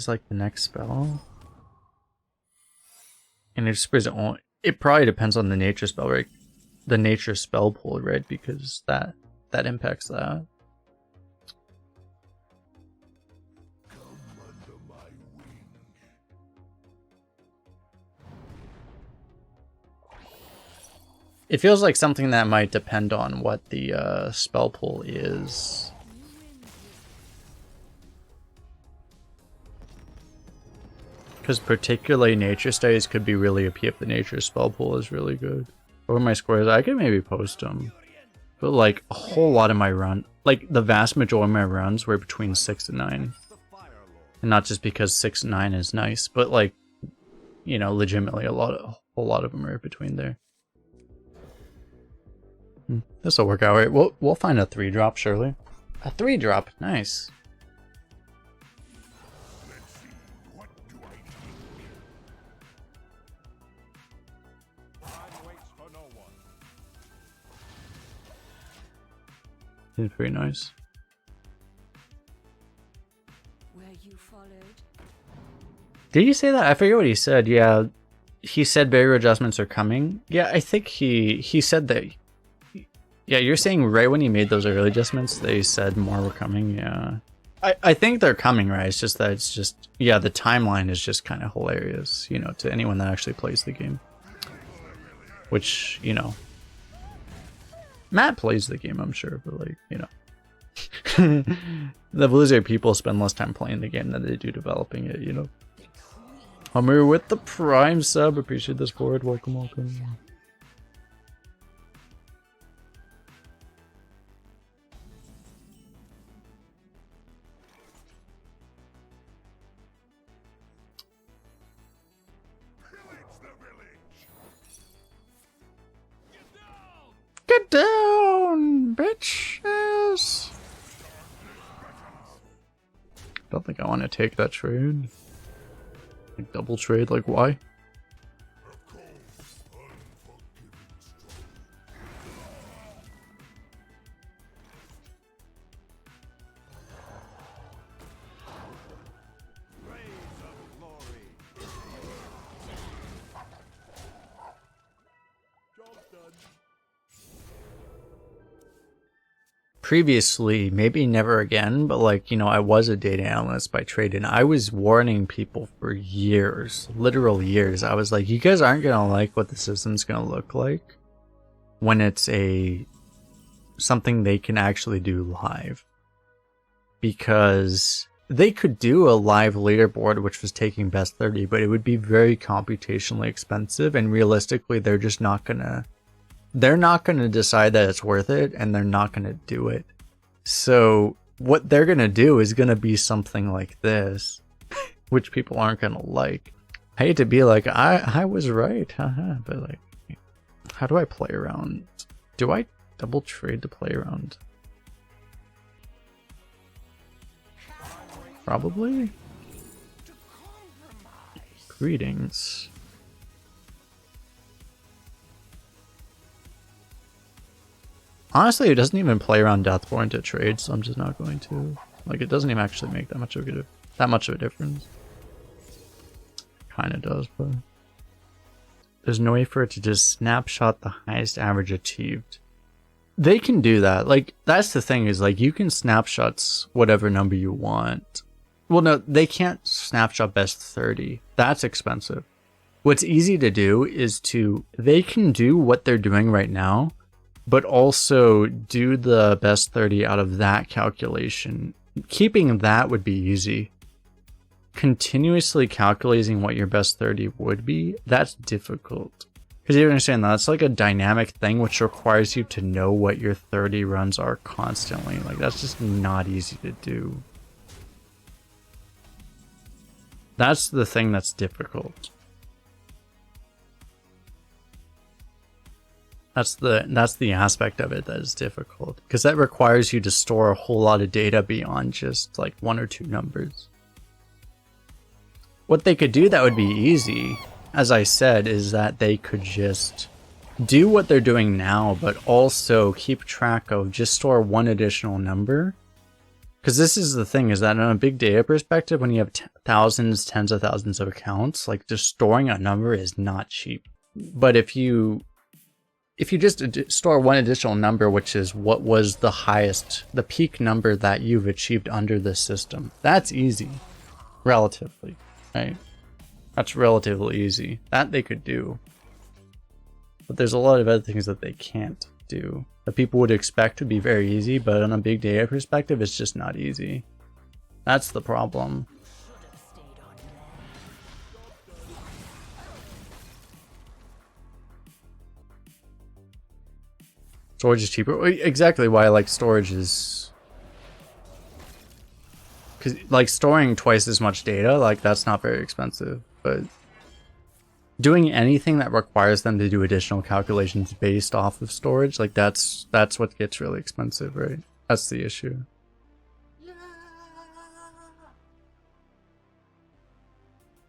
like the next spell, and it probably depends on the nature spell, right? The nature spell pool, right? Because that impacts that. It feels like something that might depend on what the spell pool is. Because particularly nature studies could be really OP if the nature spell pool is really good. What are my scores? I could maybe post them. But like a whole lot of my run, like the vast majority of my runs were between 6 and 9. And not just because 6 and 9 is nice, but like, you know, legitimately a whole lot of them are between there. This will work out right. We'll find a 3-drop surely. A 3-drop, nice. It's pretty nice. Were you followed? Did he say that? I forget what he said. Yeah, he said barrier adjustments are coming. Yeah, I think he said that. Yeah, you're saying right when he made those early adjustments, they said more were coming. Yeah, I think they're coming, right? It's just that yeah, the timeline is just kind of hilarious, you know, to anyone that actually plays the game. Which, you know, Matt plays the game, I'm sure, but like, you know, the Blizzard people spend less time playing the game than they do developing it, you know. Hummer with the Prime sub, appreciate this board. Welcome, welcome. Get down! Bitches. Don't think I want to take that trade. Like double trade, like why? Previously, maybe never again, but like, you know, I was a data analyst by trade and I was warning people for years, literal years. I was like, you guys aren't going to like what the system's going to look like when it's something they can actually do live. Because they could do a live leaderboard which was taking best 30, but it would be very computationally expensive, and realistically they're just not going to decide that it's worth it, and they're not going to do it. So what they're going to do is going to be something like this, which people aren't going to like. I hate to be like, I was right, haha, but like, how do I play around? Do I double trade to play around? Probably. Greetings. Honestly, it doesn't even play around Deathborn to trade, so I'm just not going to. Like, it doesn't even actually make that much of a difference. Kinda does, but there's no way for it to just snapshot the highest average achieved. They can do that. Like, that's the thing, is like, you can snapshots whatever number you want. Well, no, they can't snapshot best 30. That's expensive. What's easy to do is they can do what they're doing right now, but also do the best 30 out of that calculation. Keeping that would be easy. Continuously calculating what your best 30 would be, that's difficult. Because you understand, that's like a dynamic thing which requires you to know what your 30 runs are constantly. Like, that's just not easy to do. That's the thing that's difficult. That's the aspect of it that is difficult, because that requires you to store a whole lot of data beyond just like one or two numbers. What they could do that would be easy, as I said, is that they could just do what they're doing now, but also keep track of, just store one additional number. Because this is the thing, is that on a big data perspective, when you have thousands, tens of thousands of accounts, like, just storing a number is not cheap. But if you just store one additional number, which is what was the highest, the peak number that you've achieved under this system, that's easy, relatively, right? That's relatively easy. That they could do. But there's a lot of other things that they can't do, that people would expect to be very easy, but on a big data perspective, it's just not easy. That's the problem. Storage is cheaper. Exactly why I like storage is... because, like, storing twice as much data, like, that's not very expensive. But doing anything that requires them to do additional calculations based off of storage, like, that's what gets really expensive, right? That's the issue.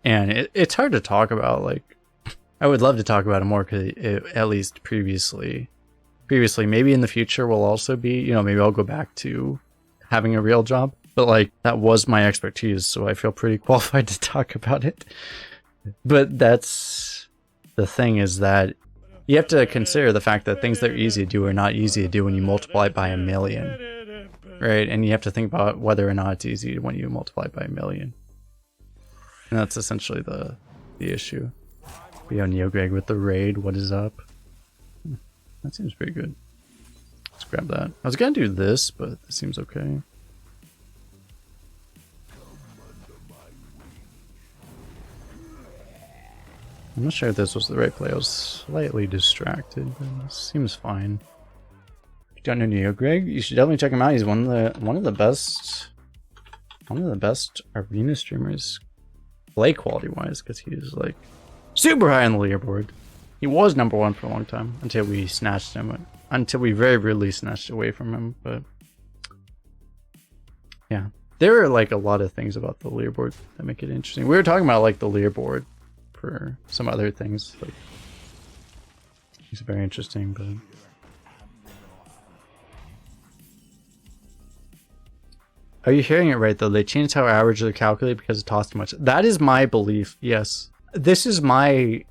And it's hard to talk about. Like, I would love to talk about it more, because at least previously, maybe in the future will also be, you know, maybe I'll go back to having a real job, but like, that was my expertise, so I feel pretty qualified to talk about it. But that's the thing, is that you have to consider the fact that things that are easy to do are not easy to do when you multiply it by 1 million, right? And you have to think about whether or not it's easy when you multiply it by 1 million. And that's essentially the issue. Yo, NeoGreg with the raid, what is up? That seems pretty good. Let's grab that. I was gonna do this, but it seems okay. I'm not sure if this was the right play. I was slightly distracted, but it seems fine. If you don't know NeoGreg, you should definitely check him out. He's one of the best arena streamers, play quality wise, because he's like super high on the leaderboard. He was number one for a long time until we snatched him. Until we very rudely snatched away from him. But yeah, there are like a lot of things about the leaderboard that make it interesting. We were talking about like the leaderboard for some other things. Like it's very interesting, but. Are you hearing it right though? They changed how average are calculated because it costs too much. That is my belief. Yes, this is my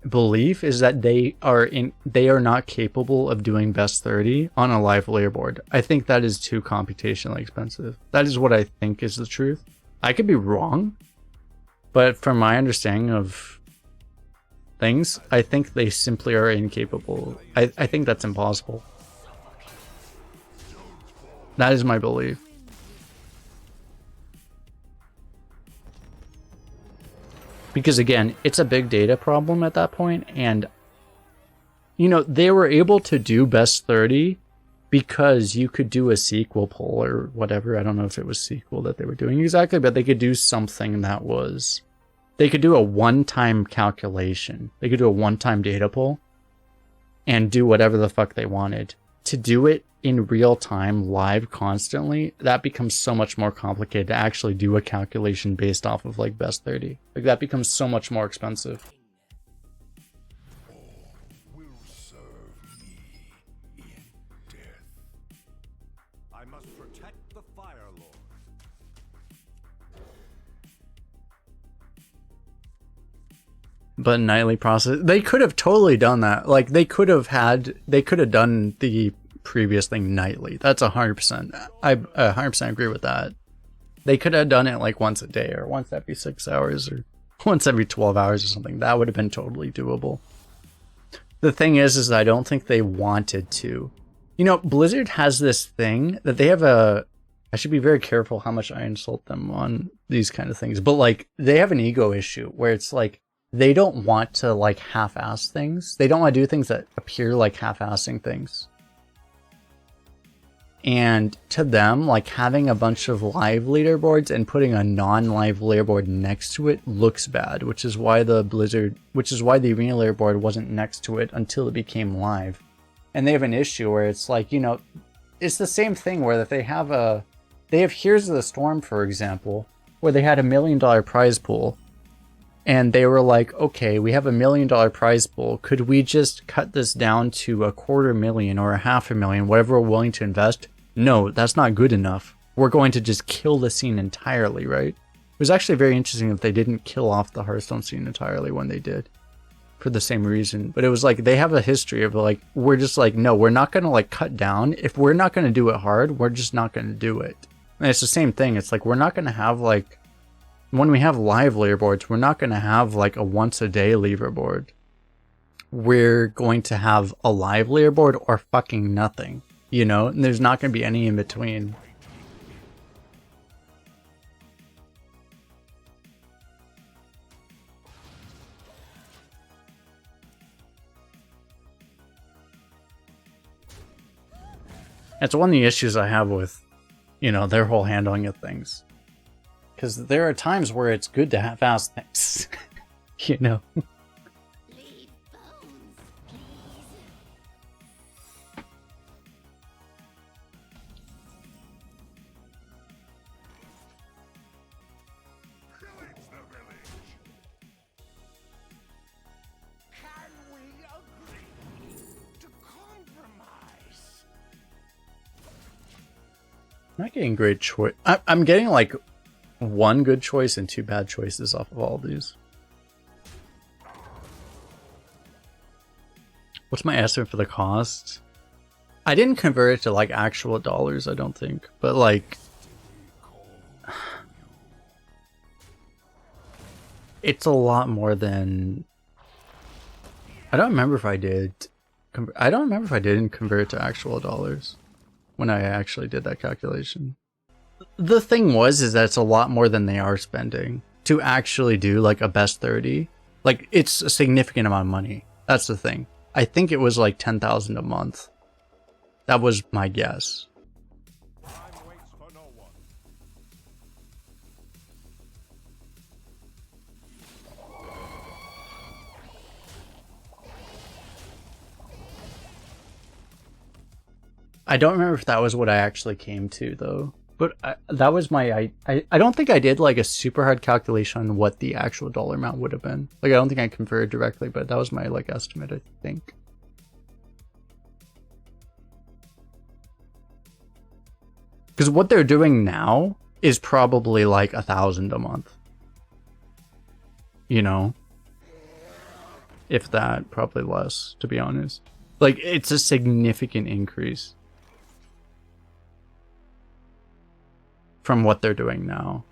belief, is that they are not capable of doing best 30 on a live leaderboard. I think that is too computationally expensive. That is what I think is the truth. I could be wrong, but from my understanding of things, I think they simply are incapable. I think that's impossible. That is my belief. Because again, it's a big data problem at that point, and you know, they were able to do best 30 because you could do a sequel poll or whatever. I don't know if it was sequel that they were doing exactly, but they could do something that was, they could do a one-time calculation. They could do a one-time data poll and do whatever the fuck they wanted. To do it in real time, live, constantly, that becomes so much more complicated to actually do a calculation based off of like best 30. Like that becomes so much more expensive. Will serve me in death. I must protect the Fire Lord. But nightly process, they could have totally done that. Like they could have done the previous thing nightly. That's 100%. I 100% agree with that. They could have done it like once a day or once every 6 hours or once every 12 hours or something. That would have been totally doable. The thing is I don't think they wanted to. You know, Blizzard has this thing that they have a, I should be very careful how much I insult them on these kind of things, but like they have an ego issue where it's like they don't want to like half-ass things. They don't want to do things that appear like half-assing things. And to them, like having a bunch of live leaderboards and putting a non-live leaderboard next to it looks bad, which is why the Arena leaderboard wasn't next to it until it became live. And they have an issue where it's like, you know, it's the same thing where if they have Here's the Storm, for example, where they had $1 million prize pool. And they were like, okay, we have $1 million prize pool. Could we just cut this down to $250,000 or $500,000, whatever we're willing to invest? No, that's not good enough. We're going to just kill the scene entirely, right? It was actually very interesting that they didn't kill off the Hearthstone scene entirely when they did, for the same reason. But it was like, they have a history of like, we're just like, no, we're not going to like cut down. If we're not going to do it hard, we're just not going to do it. And it's the same thing. It's like, we're not going to have like, when we have live leaderboards, we're not going to have like a once a day leaderboard. We're going to have a live leaderboard or fucking nothing, you know, and there's not going to be any in between. It's one of the issues I have with, you know, their whole handling of things. Because there are times where it's good to half-ass things, you know. Leave bones, please. Pillage the village. Can we agree to compromise? I'm not getting great choice. I'm getting like one good choice and two bad choices off of all of these. What's my estimate for the cost? I didn't convert it to like actual dollars, I don't think, but like it's a lot more than, I don't remember if I did. I don't remember if I didn't convert it to actual dollars when I actually did that calculation. The thing is that it's a lot more than they are spending to actually do like a best 30. Like it's a significant amount of money. That's the thing. I think it was like 10,000 a month. That was my guess. Time waits for no one. I don't remember if that was what I actually came to though. But that was my I don't think I did like a super hard calculation on what the actual dollar amount would have been. Like I don't think I converted directly, but that was my like estimate, I think. Because what they're doing now is probably like 1,000 a month. You know? If that, probably less, to be honest. Like, it's a significant increase from what they're doing now.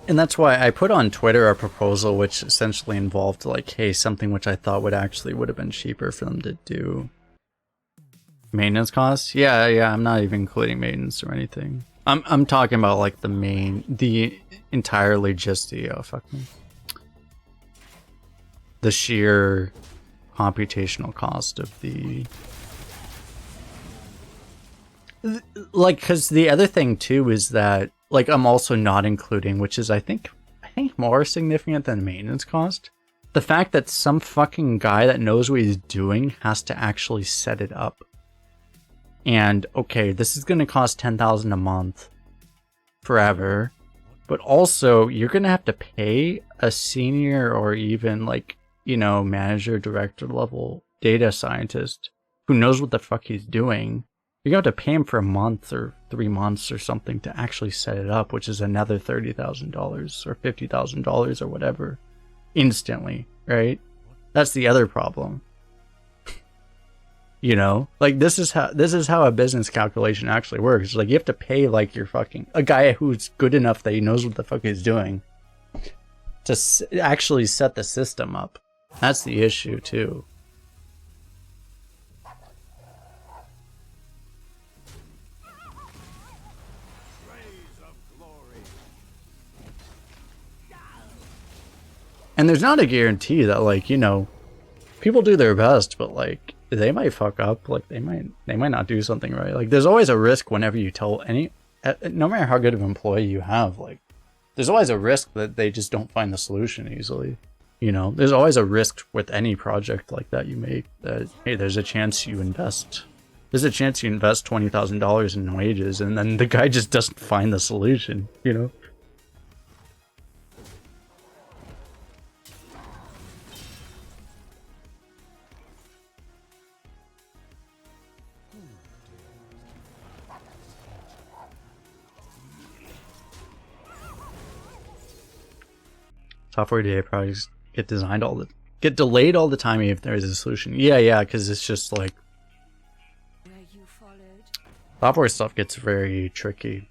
And that's why I put on Twitter a proposal which essentially involved like, hey, something which I thought would have been cheaper for them to do. Maintenance costs? Yeah, I'm not even including maintenance or anything. I'm talking about like the entirely just the the sheer computational cost of the like, because the other thing too is that like I'm also not including, which is I think more significant than maintenance cost, the fact that some fucking guy that knows what he's doing has to actually set it up. And okay, this is going to cost 10,000 a month forever, but also you're going to have to pay a senior or even like, you know, manager, director level data scientist who knows what the fuck he's doing. You're going to have to pay him for a month or 3 months or something to actually set it up, which is another $30,000 or $50,000 or whatever instantly, right? That's the other problem. You know, like this is how a business calculation actually works. It's like you have to pay like your fucking a guy who's good enough that he knows what the fuck he's doing to actually set the system up. That's the issue too. And there's not a guarantee that like, you know, people do their best, but like they might fuck up, like they might not do something right. Like there's always a risk whenever you tell no matter how good of an employee you have, like there's always a risk that they just don't find the solution easily. You know, there's always a risk with any project like that you make that, hey, there's a chance you invest $20,000 in wages and then the guy just doesn't find the solution, you know? Software DA projects get delayed all the time if there is a solution. Yeah, because it's just like software stuff gets very tricky.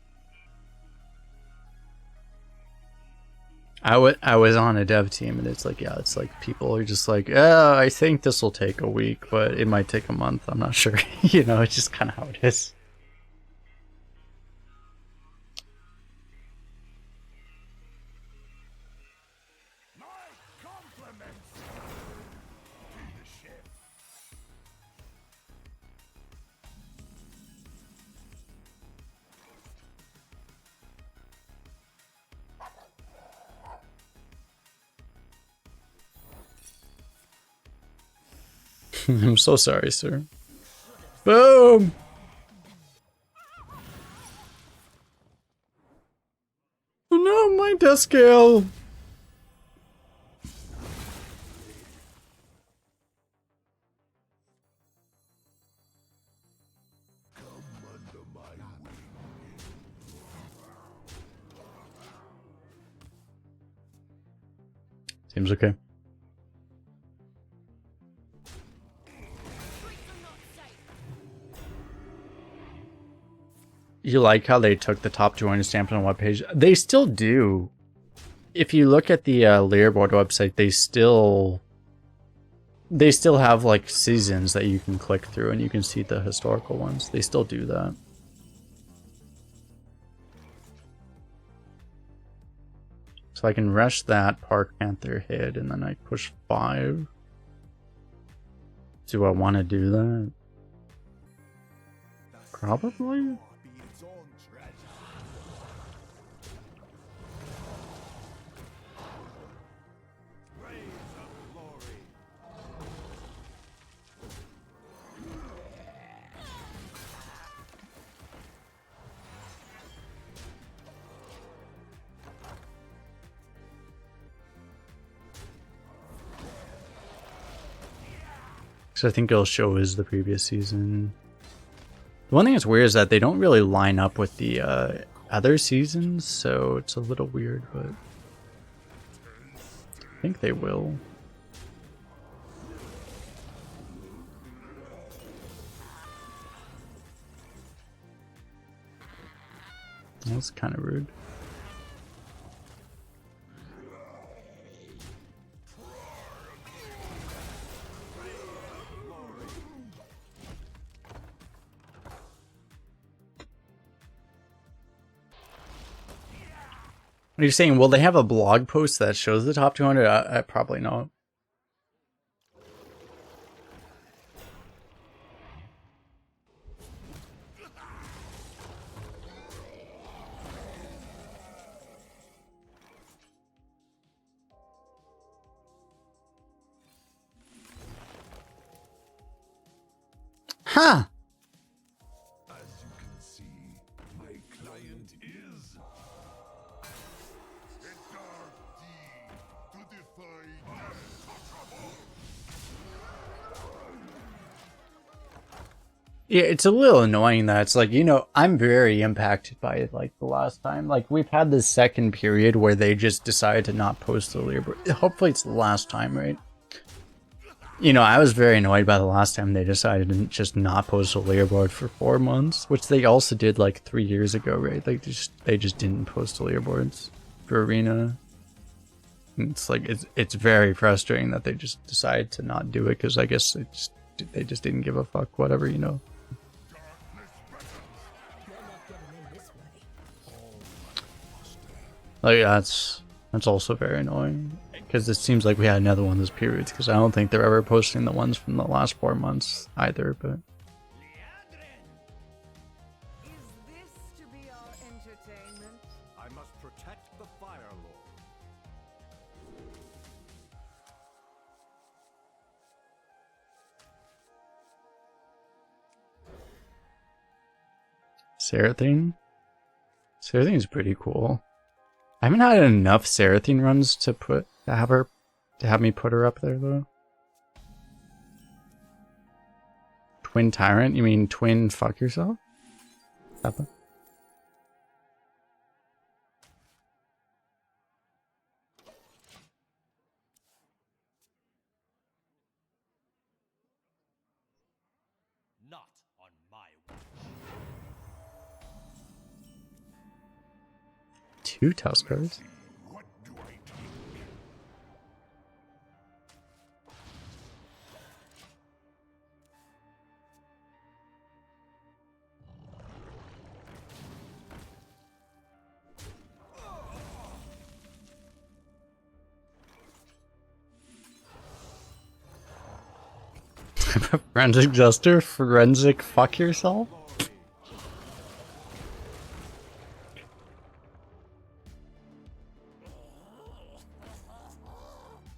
I was on a dev team and it's like, yeah, it's like people are just like, I think this will take a week, but it might take a month. I'm not sure. You know, it's just kind of how it is. I'm so sorry, sir. Boom! Oh no, my death scale! Seems okay. You like how they took the top joiner stamp on the webpage? They still do. If you look at the leaderboard website, they still have like seasons that you can click through and you can see the historical ones. They still do that. So I can rush that Park Panther hit and then I push 5. Do I want to do that? Probably. Because I think it'll show as the previous season. The one thing that's weird is that they don't really line up with the other seasons, so it's a little weird, but I think they will. That's kind of rude. What are you saying? Will they have a blog post that shows the top 200? I probably not. Huh! As you can see, my client is a dark deed to defy untouchable. Yeah, it's a little annoying that it's like, you know, I'm very impacted by it like the last time. Like, we've had this second period where they just decided to not post the leaderboard. Hopefully it's the last time, right? You know, I was very annoyed by the last time they decided to just not post a leaderboard for 4 months, which they also did like 3 years ago, right? Like they just didn't post the leaderboards for Arena. And it's like it's very frustrating that they just decided to not do it because I guess they just didn't give a fuck, whatever, you know. Like that's also very annoying. Because it seems like we had another one this period, because I don't think they're ever posting the ones from the last 4 months either, but... Is this to be our entertainment? I must protect the Fire Lord. Seraphine? Seraphine's pretty cool. I haven't had enough Seraphine runs to have me put her up there though. Twin Tyrant? You mean twin fuck yourself? Papa? Not on my watch. 2 Tuskers? What do I take? Forensic Jester? Forensic fuck yourself?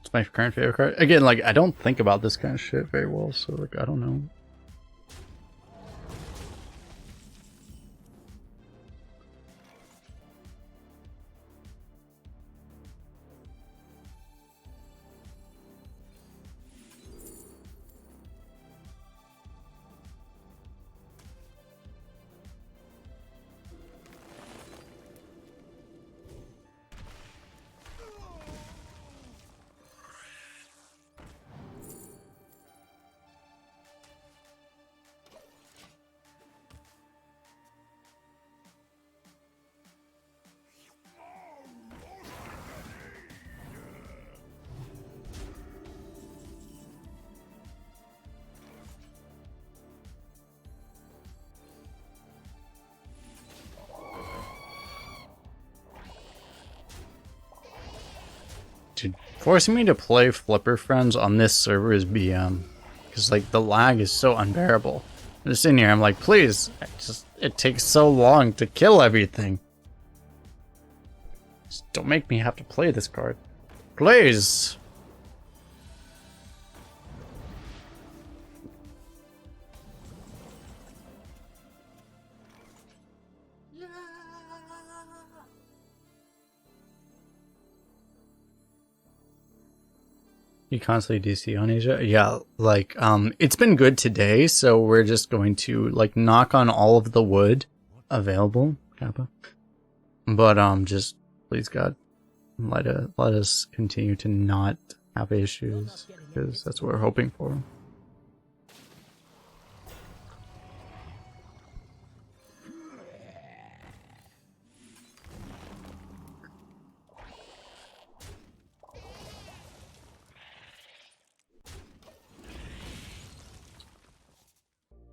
It's my current favorite card. Again, like, I don't think about this kind of shit very well, so, like, I don't know. Dude, forcing me to play Flipper Friends on this server is BM. Because, like, the lag is so unbearable. I'm just in here, I'm like, please, it takes so long to kill everything. Just don't make me have to play this card. Please! You constantly DC on Asia? Yeah, like, it's been good today, so we're just going to, like, knock on all of the wood available, Kappa. But, just, please God, let us continue to not have issues, because that's what we're hoping for.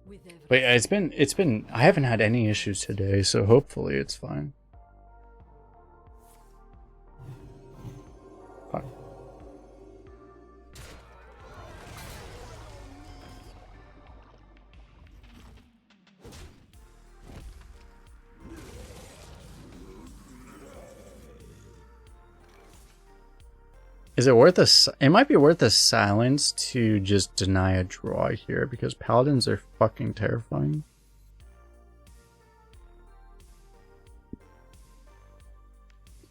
With every But yeah, it's been, I haven't had any issues today, so hopefully it's fine. Fuck. Is it worth it might be worth a silence to just deny a draw here, because paladins are fucking terrifying.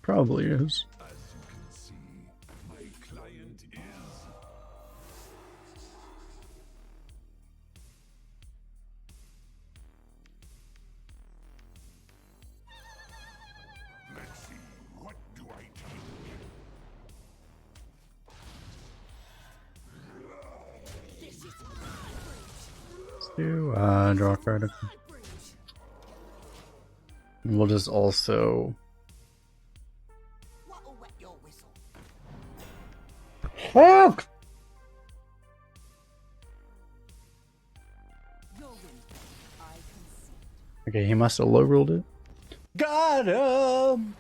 Probably is. As you can see, my client is. Let's see, what do I take? Let's do draw a card. We'll just also what'll wet your whistle? fuck. Your win. I concede. Okay, he must have low rolled it. Got him.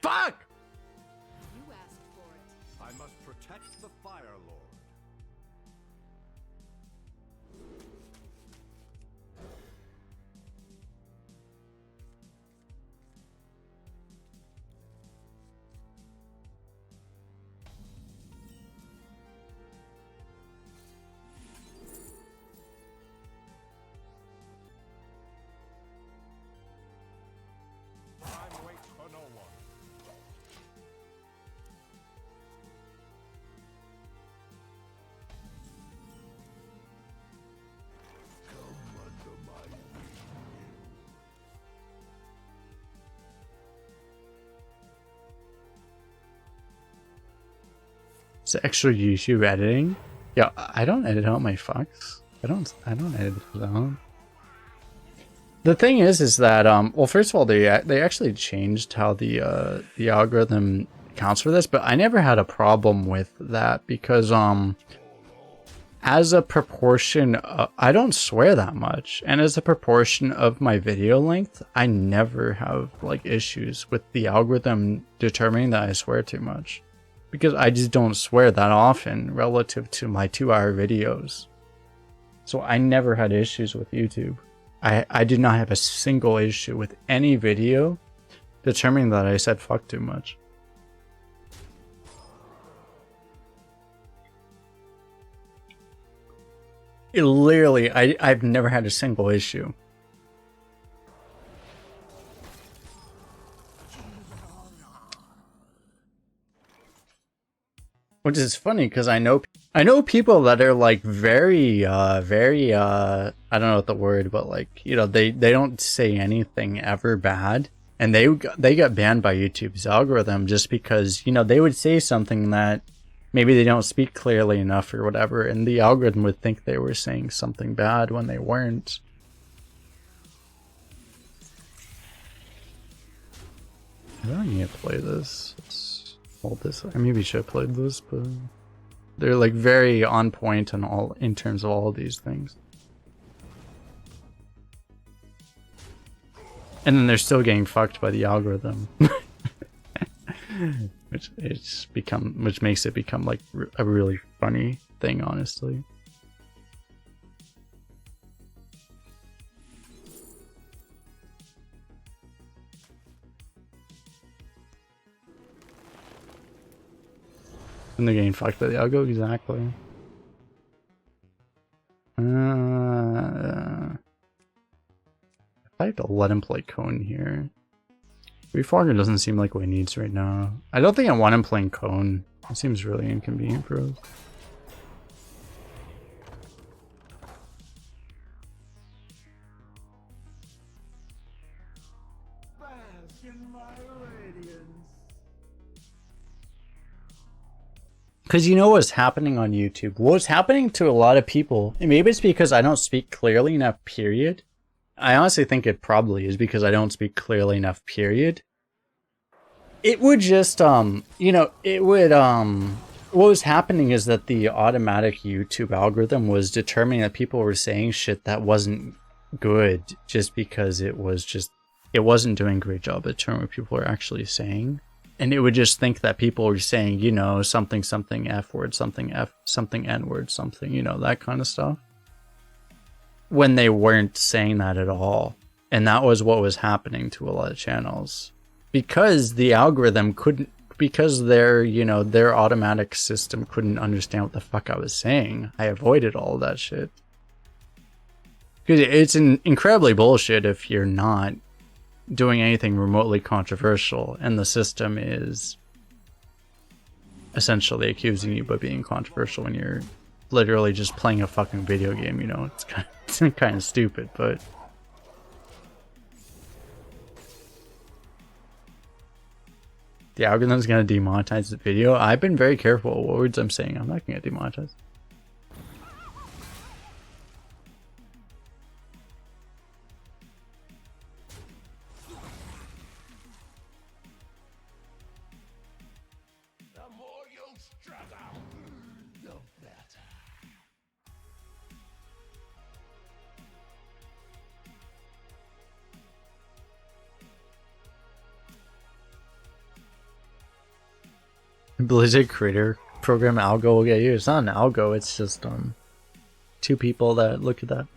Fuck. You asked for it. I must protect the Fire Lord. Time waits for no one. Come under my wing. Is it extra YouTube editing? Yeah, I don't edit out my fucks. I don't edit those out. The thing is that well, first of all, they actually changed how the algorithm accounts for this, but I never had a problem with that because as a proportion, I don't swear that much, and as a proportion of my video length, I never have like issues with the algorithm determining that I swear too much, because I just don't swear that often relative to my 2-hour videos. So I never had issues with YouTube. I did not have a single issue with any video determining that I said fuck too much. It literally, I've never had a single issue. Which is funny because I know people that are like very I don't know what the word, but like, you know, they don't say anything ever bad, and they got banned by YouTube's algorithm just because, you know, they would say something that maybe they don't speak clearly enough or whatever, and the algorithm would think they were saying something bad when they weren't. I don't need to play this. Hold this. I maybe should have played this, but they're like very on point on all in terms of all these things. And then they're still getting fucked by the algorithm, which makes it become like a really funny thing, honestly. And they're getting fucked by the algo, exactly. I have to let him play Cone here. Refogger doesn't seem like what he needs right now. I don't think I want him playing Cone. It seems really inconvenient for us. Because you know what's happening on YouTube? What's happening to a lot of people, and maybe it's because I don't speak clearly enough, period. I honestly think it probably is because I don't speak clearly enough, period. It would just, you know, it would, what was happening is that the automatic YouTube algorithm was determining that people were saying shit that wasn't good just because it wasn't doing a great job at determining what people were actually saying. And it would just think that people were saying, you know, something, something F word, something F, something N word, something, you know, that kind of stuff. When they weren't saying that at all. And that was what was happening to a lot of channels. Because the algorithm couldn't, because their, you know, their automatic system couldn't understand what the fuck I was saying. I avoided all of that shit. Because it's incredibly bullshit if you're not doing anything remotely controversial and the system is essentially accusing you of being controversial when you're literally just playing a fucking video game, you know. It's kind of stupid, but the algorithm's gonna demonetize the video. I've been very careful what words I'm saying. I'm not gonna get demonetized. Blizzard creator program algo will get you. It's not an algo, it's just two people that look at that.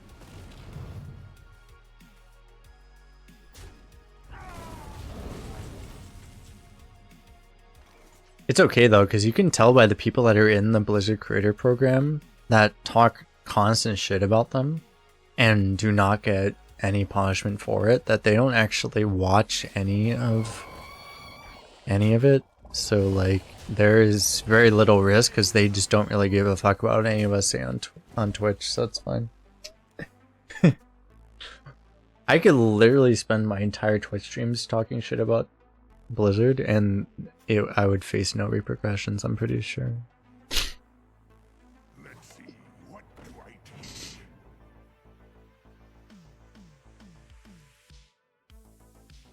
It's okay though, because you can tell by the people that are in the Blizzard creator program that talk constant shit about them and do not get any punishment for it, that they don't actually watch any of it. So like there is very little risk because they just don't really give a fuck about any of us say on Twitch, so that's fine. I could literally spend my entire Twitch streams talking shit about Blizzard and I would face no repercussions, I'm pretty sure. Let's see, what do I do?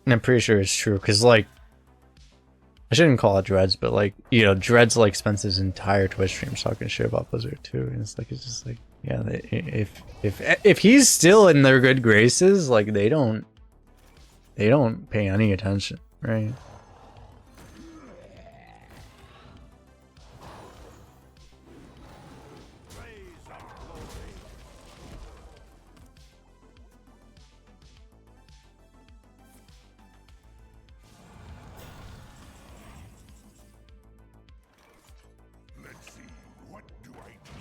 And I'm pretty sure it's true because like I shouldn't call it Dreads, but like, you know, Dreads like spends his entire Twitch stream talking shit about Blizzard too, and it's just like, yeah, if he's still in their good graces, like they don't pay any attention, right? Let's see, what do I do?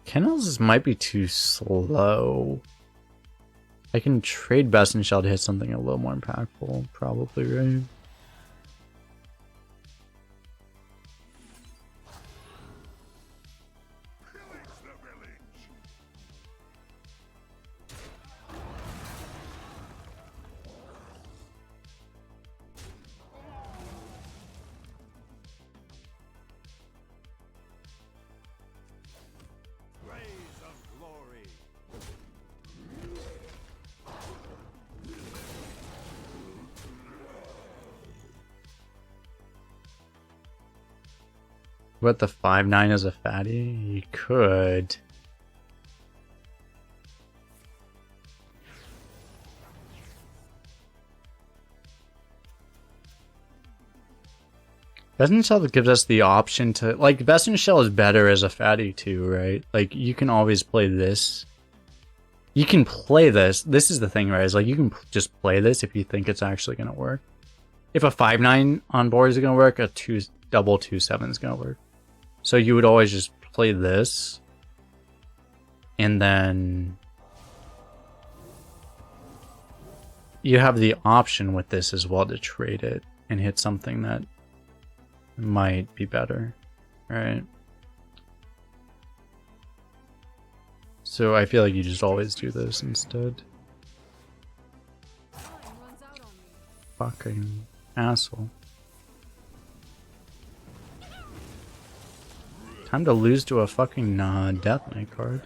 Kennels might be too slow. I can trade Best in Shell to hit something a little more impactful, probably, right? Pillage the village! Blaze of glory! What, the 5/9 as a fatty? You could. Best in Shell gives us the option to, like, Best in Shell is better as a fatty too, right? Like, you can always play this. You can play this. This is the thing, right? Is like, you can just play this if you think it's actually going to work. If a 5/9 on board is going to work, a double 2/7 is going to work. So you would always just play this. And then you have the option with this as well to trade it and hit something that might be better, right? So I feel like you just always do this instead. Time runs out on me. Fucking asshole. Time to lose to a fucking Death Knight card.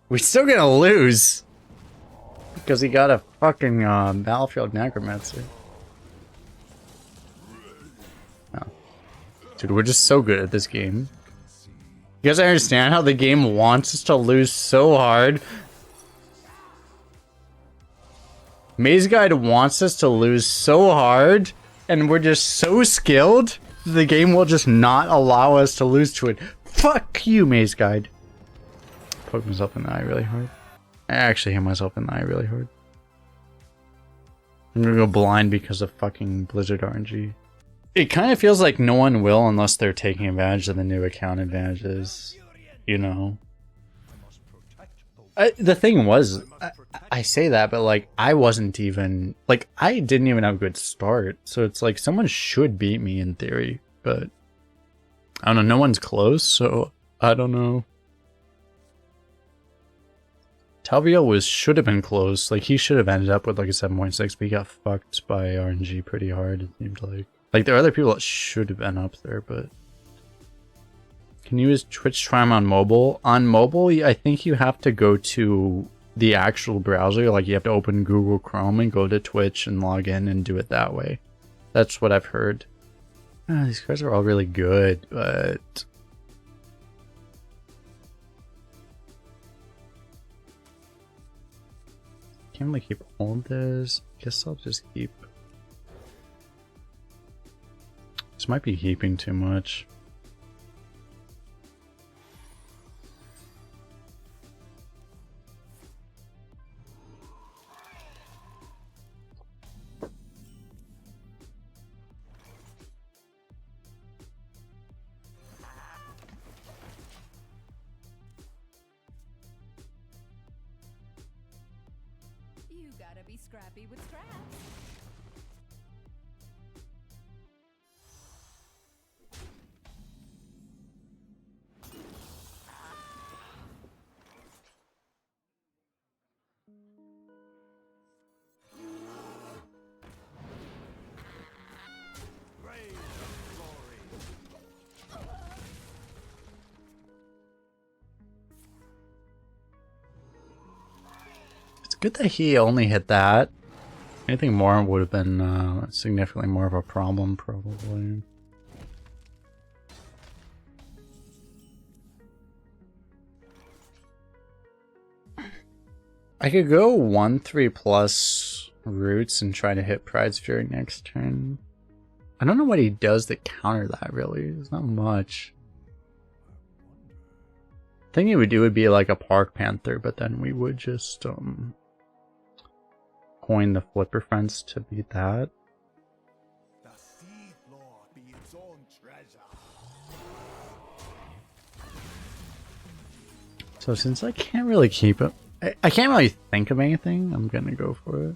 We're still gonna lose because he got a fucking battlefield necromancer. Oh. Dude, we're just so good at this game. You guys understand how the game wants us to lose so hard? Maze Guide wants us to lose so hard, and we're just so skilled, the game will just not allow us to lose to it. Fuck you, Maze Guide. Poke myself in the eye really hard. I actually hit myself in the eye really hard. I'm gonna go blind because of fucking Blizzard RNG. It kind of feels like no one will unless they're taking advantage of the new account advantages, you know. The thing was, I say that, but like I wasn't even like I didn't even have a good start, so it's like someone should beat me in theory, but I don't know. No one's close, so I don't know. Talvio should have been close. Like he should have ended up with like a 7.6, but he got fucked by RNG pretty hard. It seemed like. Like there are other people that should have been up there, but can you use Twitch Prime on mobile? On mobile, I think you have to go to the actual browser. Like you have to open Google Chrome and go to Twitch and log in and do it that way. That's what I've heard. These cards are all really good, but can't really keep all of this. Guess I'll just keep. This might be heaping too much. You gotta be scrappy with scraps. It's good that he only hit that. Anything more would have been significantly more of a problem, probably. I could go 1/3 plus roots and try to hit Pride's Fury next turn. I don't know what he does to counter that, really. There's not much. The thing he would do would be like a Park Panther, but then we would just coin the Flipper Fence to beat that. The Sea Floor be its own treasure. So since I can't really keep it, I can't really think of anything, I'm gonna go for it.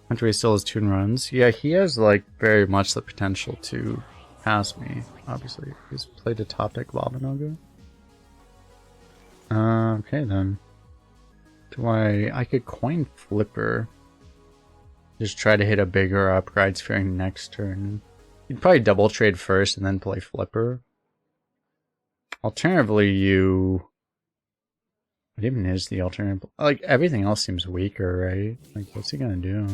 Hunter still has 2 runs. Yeah, he has like very much the potential to pass me, obviously. He's played a top deck Babanoga. Okay then. Do I could coin Flipper. Just try to hit a bigger Pride's Fury next turn. You'd probably double trade first and then play Flipper. Alternatively, what even is the alternative? Like, everything else seems weaker, right? Like, what's he gonna do?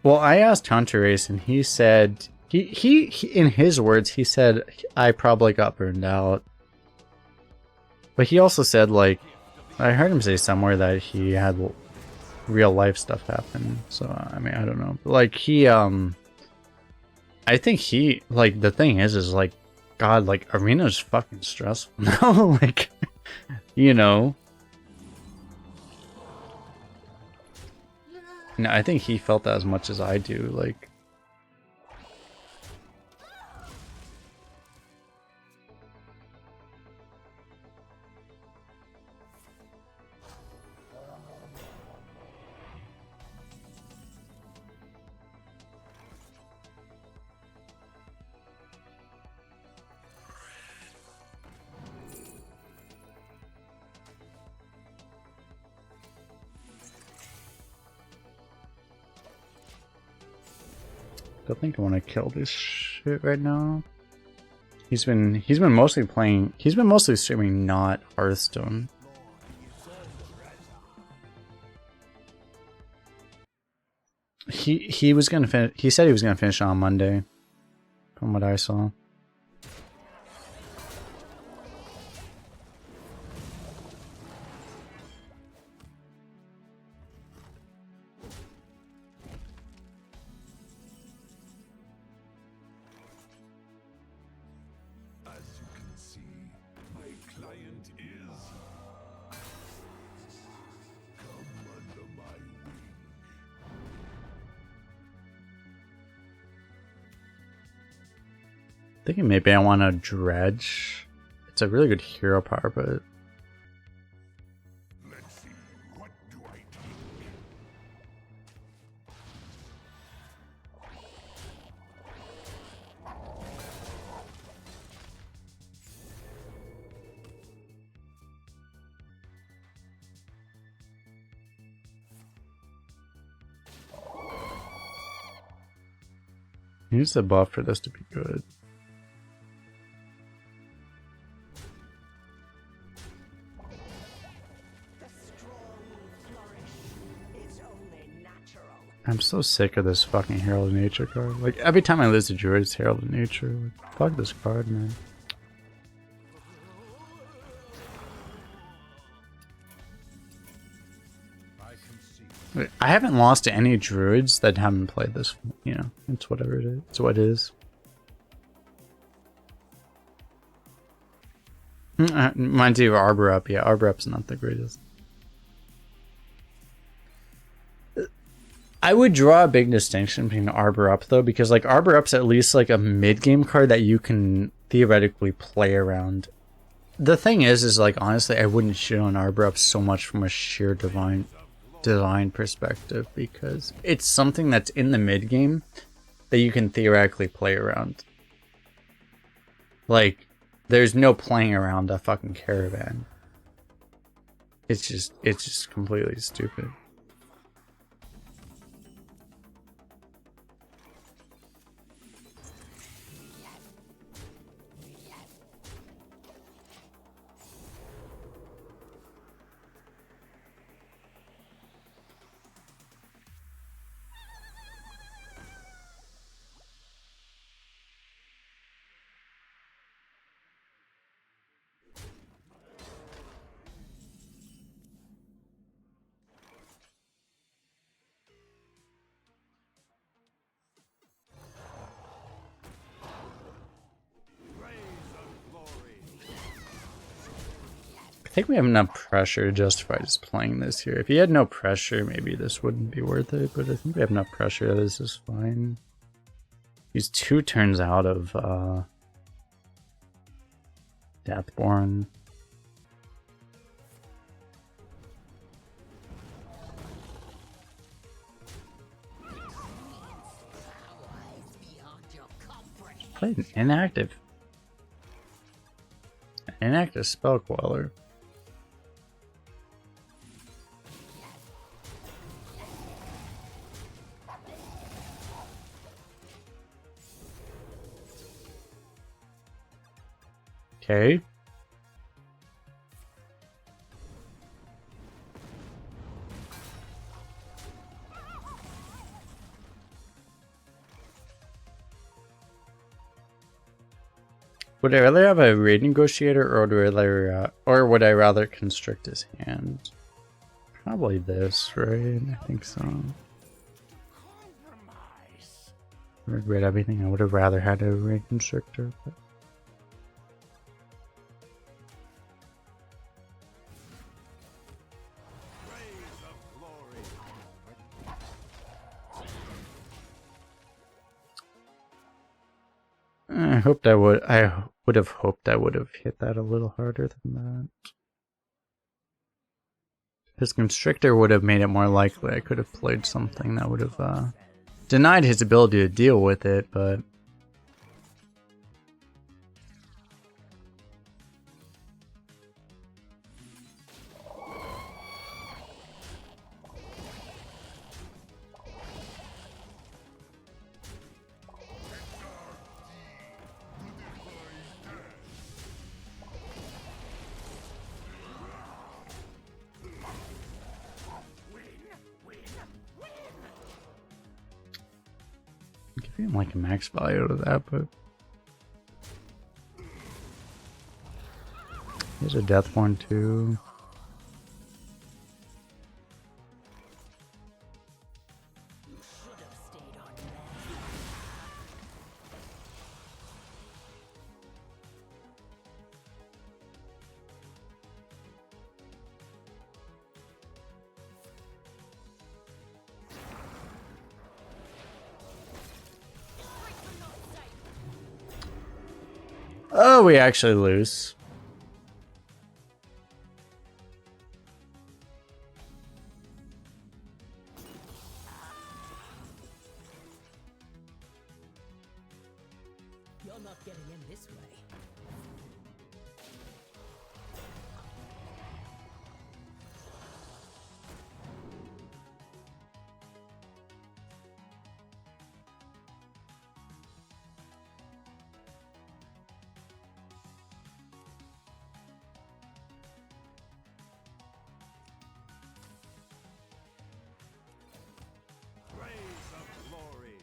Well, I asked Hunter Race, and he said he in his words he said I probably got burned out. But he also said, like, I heard him say somewhere that he had real life stuff happen. So I mean, I don't know. But, like, I think he, like, the thing is like, God, like, Arena's fucking stressful now. Like, you know. No, I think he felt that as much as I do. Like, I think I want to kill this shit right now. He's been mostly playing. He's been mostly streaming not Hearthstone. He was gonna finish. He said he was gonna finish on Monday, from what I saw. As you can see, my client is. Come under my wing. Thinking maybe I want to dredge. It's a really good hero power, but Let's see, what do I think? use the buff for this to be good. I'm so sick of this fucking Herald of Nature card. Like, every time I lose to Druid, it's Herald of Nature. Like, fuck this card, man. I can see. Like, I haven't lost to any Druids that haven't played this. You know, it's whatever it is. It's what it is. Reminds you of Arbor Up. Yeah, Arbor Up's not the greatest. I would draw a big distinction between Arbor Up, though, because, like, Arbor Up's at least, like, a mid-game card that you can theoretically play around. The thing is, like, honestly, I wouldn't shit on Arbor Up so much from a sheer design perspective, because it's something that's in the mid-game that you can theoretically play around. Like, there's no playing around a fucking Caravan. It's just completely stupid. I think we have enough pressure to justify just playing this here. If you had no pressure, maybe this wouldn't be worth it, but I think we have enough pressure that this is fine. He's 2 turns out of Deathborn. Played an inactive spell queller. Okay. Would I rather have a raid negotiator, or would I rather constrict his hand? Probably this, right? I think so. I regret everything. I would have rather had a raid constrictor. But... I would have hoped I would have hit that a little harder than that. His constrictor would have made it more likely I could have played something that would have denied his ability to deal with it, but... give him like a max value out of that, but... Here's a Deathborn too. Oh, we actually lose. You're not getting in this way. Rays of glory.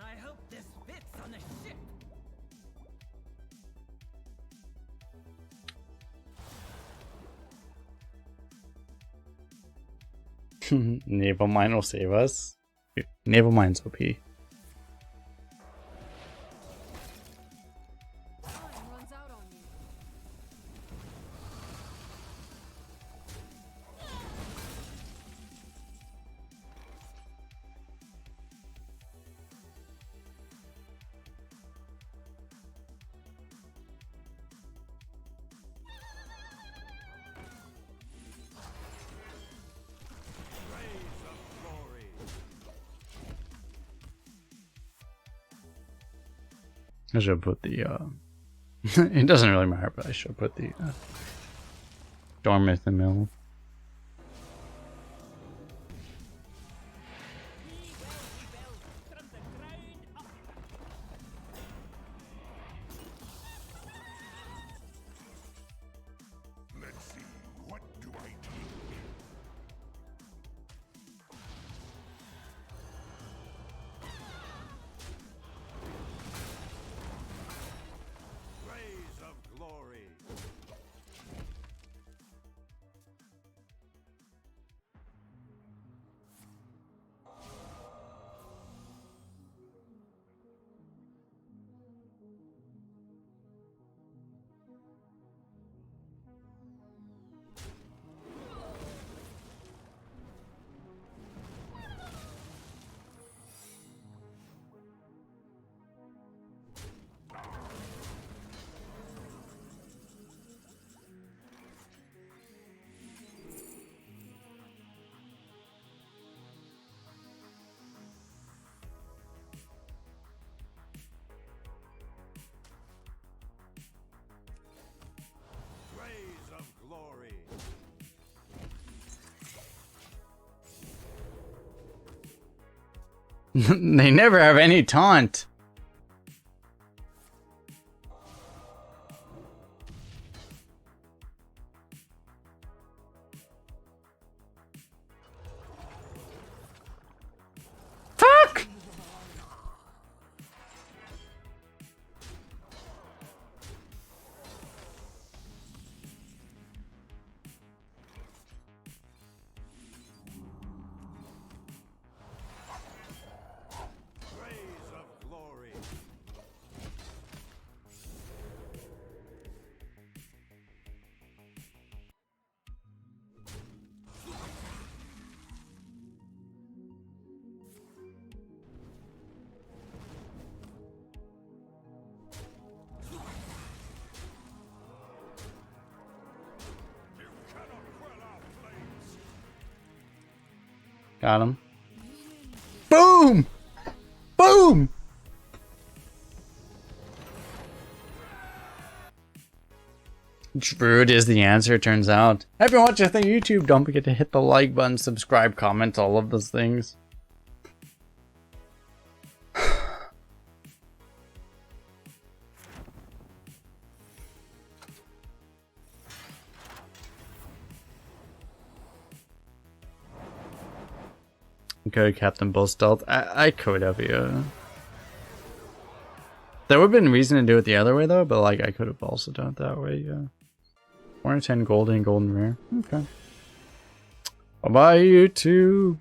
I hope this fits on the ship. Naval Mine will save us. Naval Mine's OP. Time runs out on you. Rays of glory. I should put the it doesn't really matter, but I should put the Dormith in the middle. From the ground up. Let's see, what do I take? Rays of glory. Rays of glory. They never have any taunt. Got him. Boom! Boom! Druid is the answer, turns out. If you're watching on YouTube, don't forget to hit the like button, subscribe, comment, all of those things. Could have kept them both stealth. I could have, yeah. There would have been reason to do it the other way though, but like I could have also done it that way, yeah. 410 gold and golden rare. Okay. Bye bye YouTube.